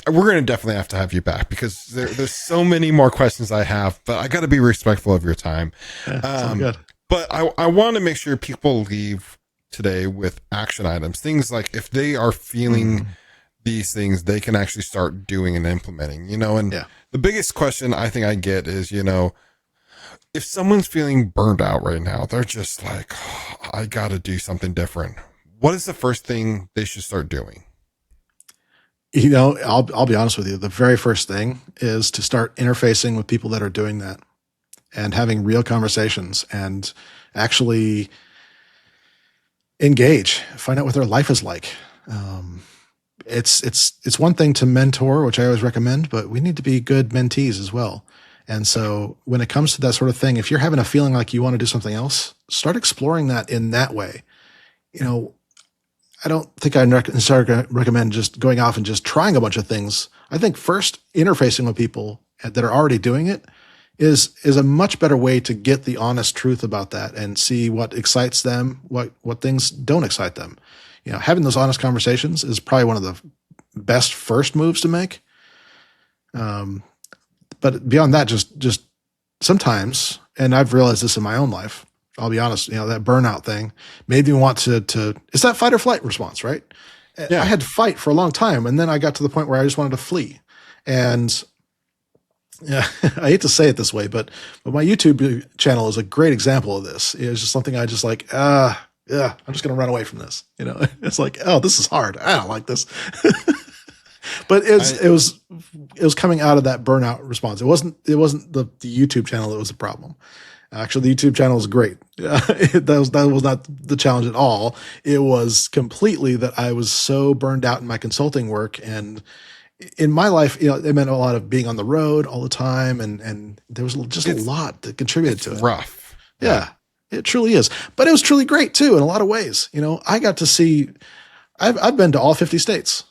going to definitely have to have you back because there's so many more questions I have, but I got to be respectful of your time. Sounds good. But I want to make sure people leave today with action items, things like if they are feeling these things, they can actually start doing and implementing, and the biggest question I think I get is, if someone's feeling burned out right now, they're just like, oh, I got to do something different. What is the first thing they should start doing? I'll be honest with you. The very first thing is to start interfacing with people that are doing that and having real conversations and actually engage, find out what their life is like. It's one thing to mentor, which I always recommend, but we need to be good mentees as well. And so when it comes to that sort of thing, if you're having a feeling like you want to do something else, start exploring that in that way. I don't think I necessarily recommend just going off and just trying a bunch of things. I think first interfacing with people that are already doing it is a much better way to get the honest truth about that and see what excites them, what things don't excite them. Having those honest conversations is probably one of the best first moves to make. Um, but beyond that, just sometimes, and I've realized this in my own life, I'll be honest, that burnout thing made me want to, it's that fight or flight response, right? I Yeah. had to fight for a long time. And then I got to the point where I just wanted to flee. And yeah, I hate to say it this way, but my YouTube channel is a great example of this. It's just something I just like, yeah, I'm just going to run away from this. It's like, oh, this is hard. I don't like this. But it was coming out of that burnout response. It wasn't the YouTube channel that was the problem. Actually, the YouTube channel is great. That was not the challenge at all. It was completely that I was so burned out in my consulting work, and in my life, it meant a lot of being on the road all the time, and there was just a lot that contributed to it. Rough. Yeah, it truly is. But it was truly great too in a lot of ways. I got to see. I've been to all 50 states.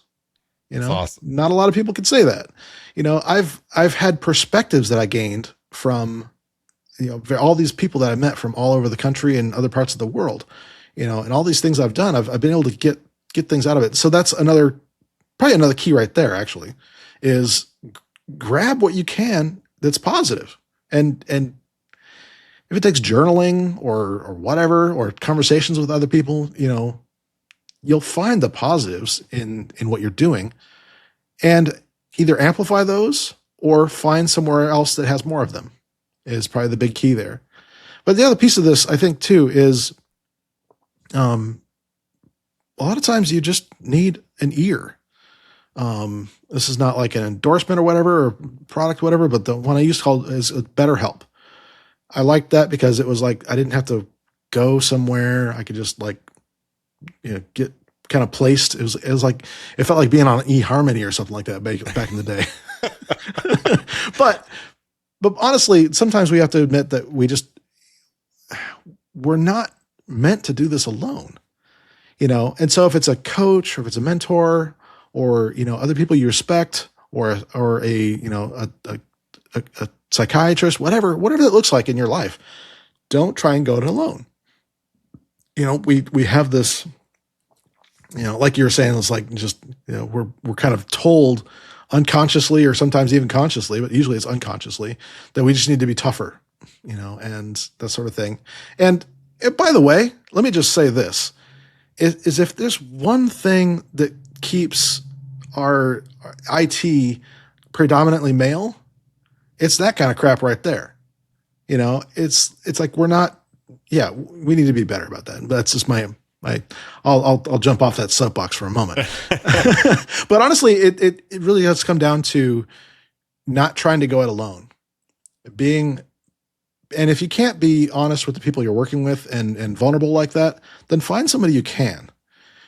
That's awesome. Not a lot of people can say that. I've had perspectives that I gained from all these people that I met from all over the country and other parts of the world. And all these things I've done, I've been able to get things out of it. So that's probably another key right there. Actually, is grab what you can that's positive, and if it takes journaling or whatever, or conversations with other people, you'll find the positives in what you're doing, and either amplify those or find somewhere else that has more of them is probably the big key there. But the other piece of this, I think too, is a lot of times you just need an ear. This is not like an endorsement or whatever, or product, whatever, but the one I used to call is BetterHelp. I liked that because it was like, I didn't have to go somewhere. I could just get kind of placed. It was like, it felt like being on eHarmony or something like that back in the day. But honestly, sometimes we have to admit that we're not meant to do this alone, And so if it's a coach, or if it's a mentor, or, other people you respect, or a psychiatrist, whatever that looks like in your life, don't try and go it alone. We have this, like you were saying, it's like just, we're kind of told unconsciously, or sometimes even consciously, but usually it's unconsciously, that we just need to be tougher, and that sort of thing. And by the way, let me just say this, is if there's one thing that keeps our IT predominantly male, it's that kind of crap right there. It's like we need to be better about that. That's just I'll jump off that soapbox for a moment. But honestly, it really does come down to not trying to go it alone. And if you can't be honest with the people you're working with and vulnerable like that, then find somebody you can.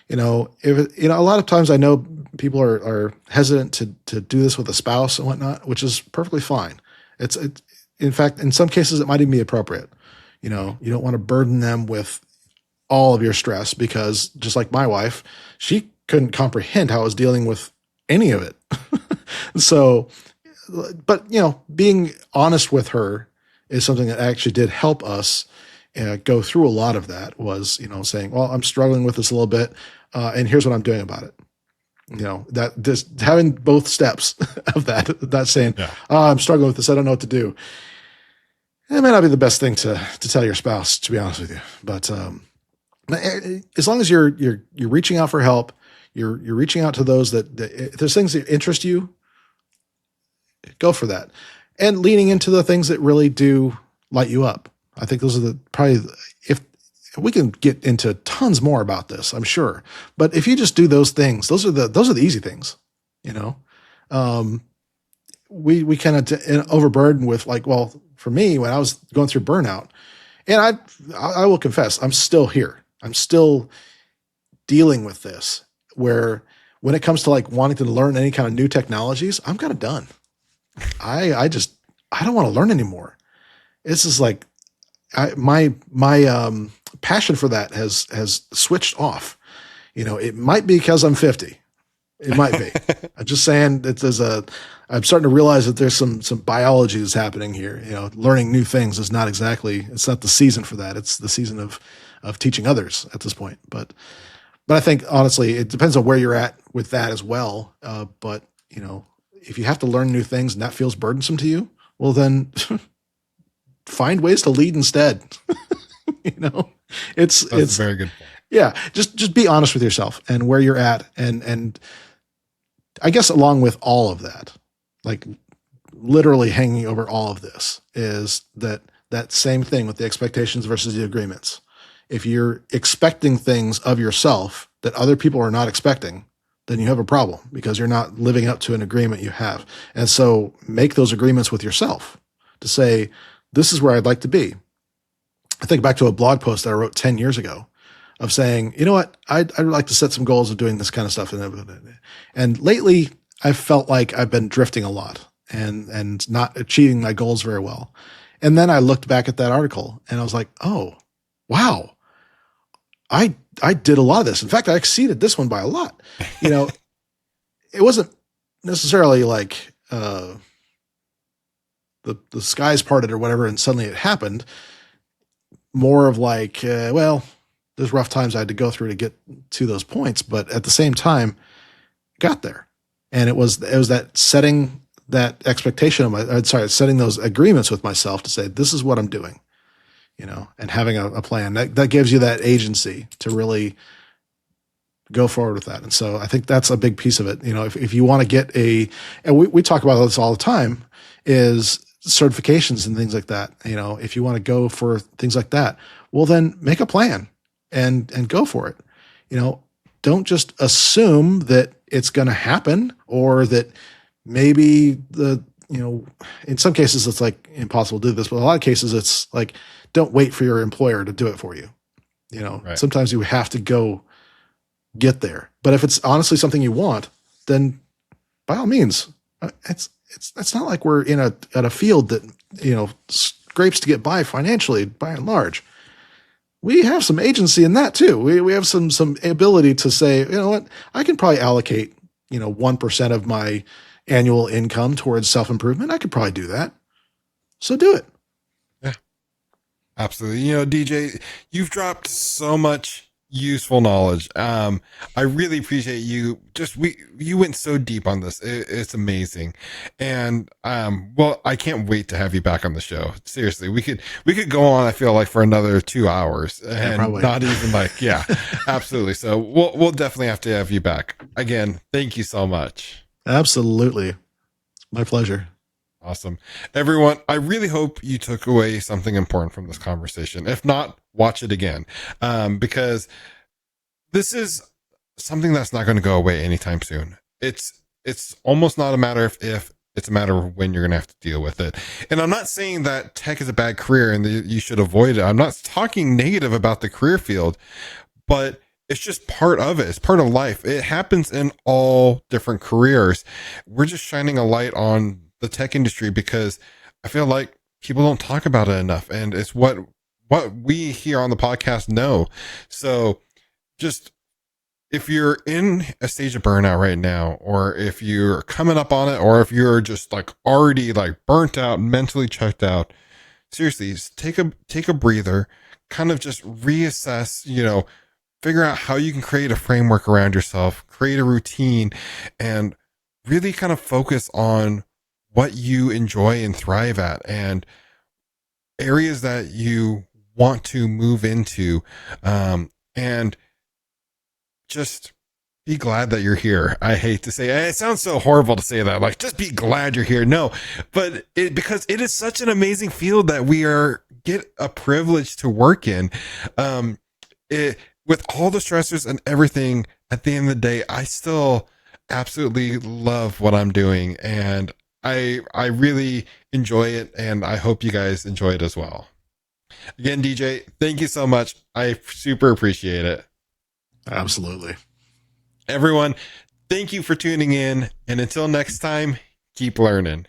A lot of times I know people are hesitant to do this with a spouse and whatnot, which is perfectly fine. It's in fact, in some cases, it might even be appropriate. You don't want to burden them with all of your stress, because just like my wife, she couldn't comprehend how I was dealing with any of it. So, but being honest with her is something that actually did help us go through a lot of that. Was saying, well, I'm struggling with this a little bit, and here's what I'm doing about it. That just having both steps of that saying, I'm struggling with this, I don't know what to do. It may not be the best thing to tell your spouse, to be honest with you, but as long as you're reaching out for help, you're reaching out to those that if there's things that interest you, go for that, and leaning into the things that really do light you up. I think those are if we can get into tons more about this, I'm sure, but if you just do those things, those are the easy things. We kind of overburden with well, for me, when I was going through burnout, and I will confess, I'm still here. I'm still dealing with this, where when it comes to wanting to learn any kind of new technologies, I'm kind of done. I don't want to learn anymore. This is my passion for that has switched off. It might be because I'm 50. It might be. I'm just saying I'm starting to realize that there's some biology that's happening here. Learning new things is it's not the season for that. It's the season of teaching others at this point. But I think honestly, it depends on where you're at with that as well. But if you have to learn new things and that feels burdensome to you, well, then find ways to lead instead. It's That's a very good point. Yeah, just be honest with yourself and where you're at, and I guess along with all of that, like literally hanging over all of this is that same thing with the expectations versus the agreements. If you're expecting things of yourself that other people are not expecting, then you have a problem because you're not living up to an agreement you have. And so make those agreements with yourself to say, this is where I'd like to be. I think back to a blog post that I wrote 10 years ago of saying, you know what, I'd like to set some goals of doing this kind of stuff. And lately I've felt like I've been drifting a lot and not achieving my goals very well. And then I looked back at that article and I was like, oh, wow, I did a lot of this. In fact, I exceeded this one by a lot. It wasn't necessarily like the skies parted or whatever, and suddenly it happened. More of like, well, there's rough times I had to go through to get to those points, but at the same time, got there. And it was that setting that expectation of setting those agreements with myself to say, this is what I'm doing, and having a plan that gives you that agency to really go forward with that. And so I think that's a big piece of it. If you want to get and we talk about this all the time, is certifications and things like that. If you want to go for things like that, well, then make a plan and go for it. Don't just assume that it's going to happen, or that maybe in some cases it's like impossible to do this, but in a lot of cases it's like, don't wait for your employer to do it for you. Right. Sometimes you have to go get there. But if it's honestly something you want, then by all means, it's not like we're at a field that, scrapes to get by financially by and large. We have some agency in that too. We have some ability to say, you know what, I can probably allocate, 1% of my annual income towards self-improvement. I could probably do that. So do it. Yeah, absolutely. DJ, you've dropped so much useful knowledge. I really appreciate you. You went so deep on this. It's amazing. And, well, I can't wait to have you back on the show. Seriously, we could go on, I feel like, for another 2 hours and not even like, yeah, absolutely. So we'll definitely have to have you back again. Thank you so much. Absolutely. My pleasure. Awesome. Everyone, I really hope you took away something important from this conversation. If not, watch it again. Because this is something that's not going to go away anytime soon. It's almost not a matter if it's a matter of when you're going to have to deal with it. And I'm not saying that tech is a bad career and you should avoid it. I'm not talking negative about the career field, but it's just part of it. It's part of life. It happens in all different careers. We're just shining a light on the tech industry because I feel like people don't talk about it enough, and it's what we here on the podcast know. So just, if you're in a stage of burnout right now, or if you're coming up on it, or if you're just like already like burnt out, mentally checked out, seriously, just take a breather, kind of just reassess, figure out how you can create a framework around yourself, create a routine, and really kind of focus on what you enjoy and thrive at, and areas that you want to move into, and just be glad that you're here. I hate to say it sounds so horrible to say that, like, just be glad you're here. No, but because it is such an amazing field that we get a privilege to work in. With all the stressors and everything, at the end of the day, I still absolutely love what I'm doing, and I really enjoy it, and I hope you guys enjoy it as well. Again, DJ, thank you so much. I super appreciate it. Absolutely. Everyone, thank you for tuning in, and until next time, keep learning.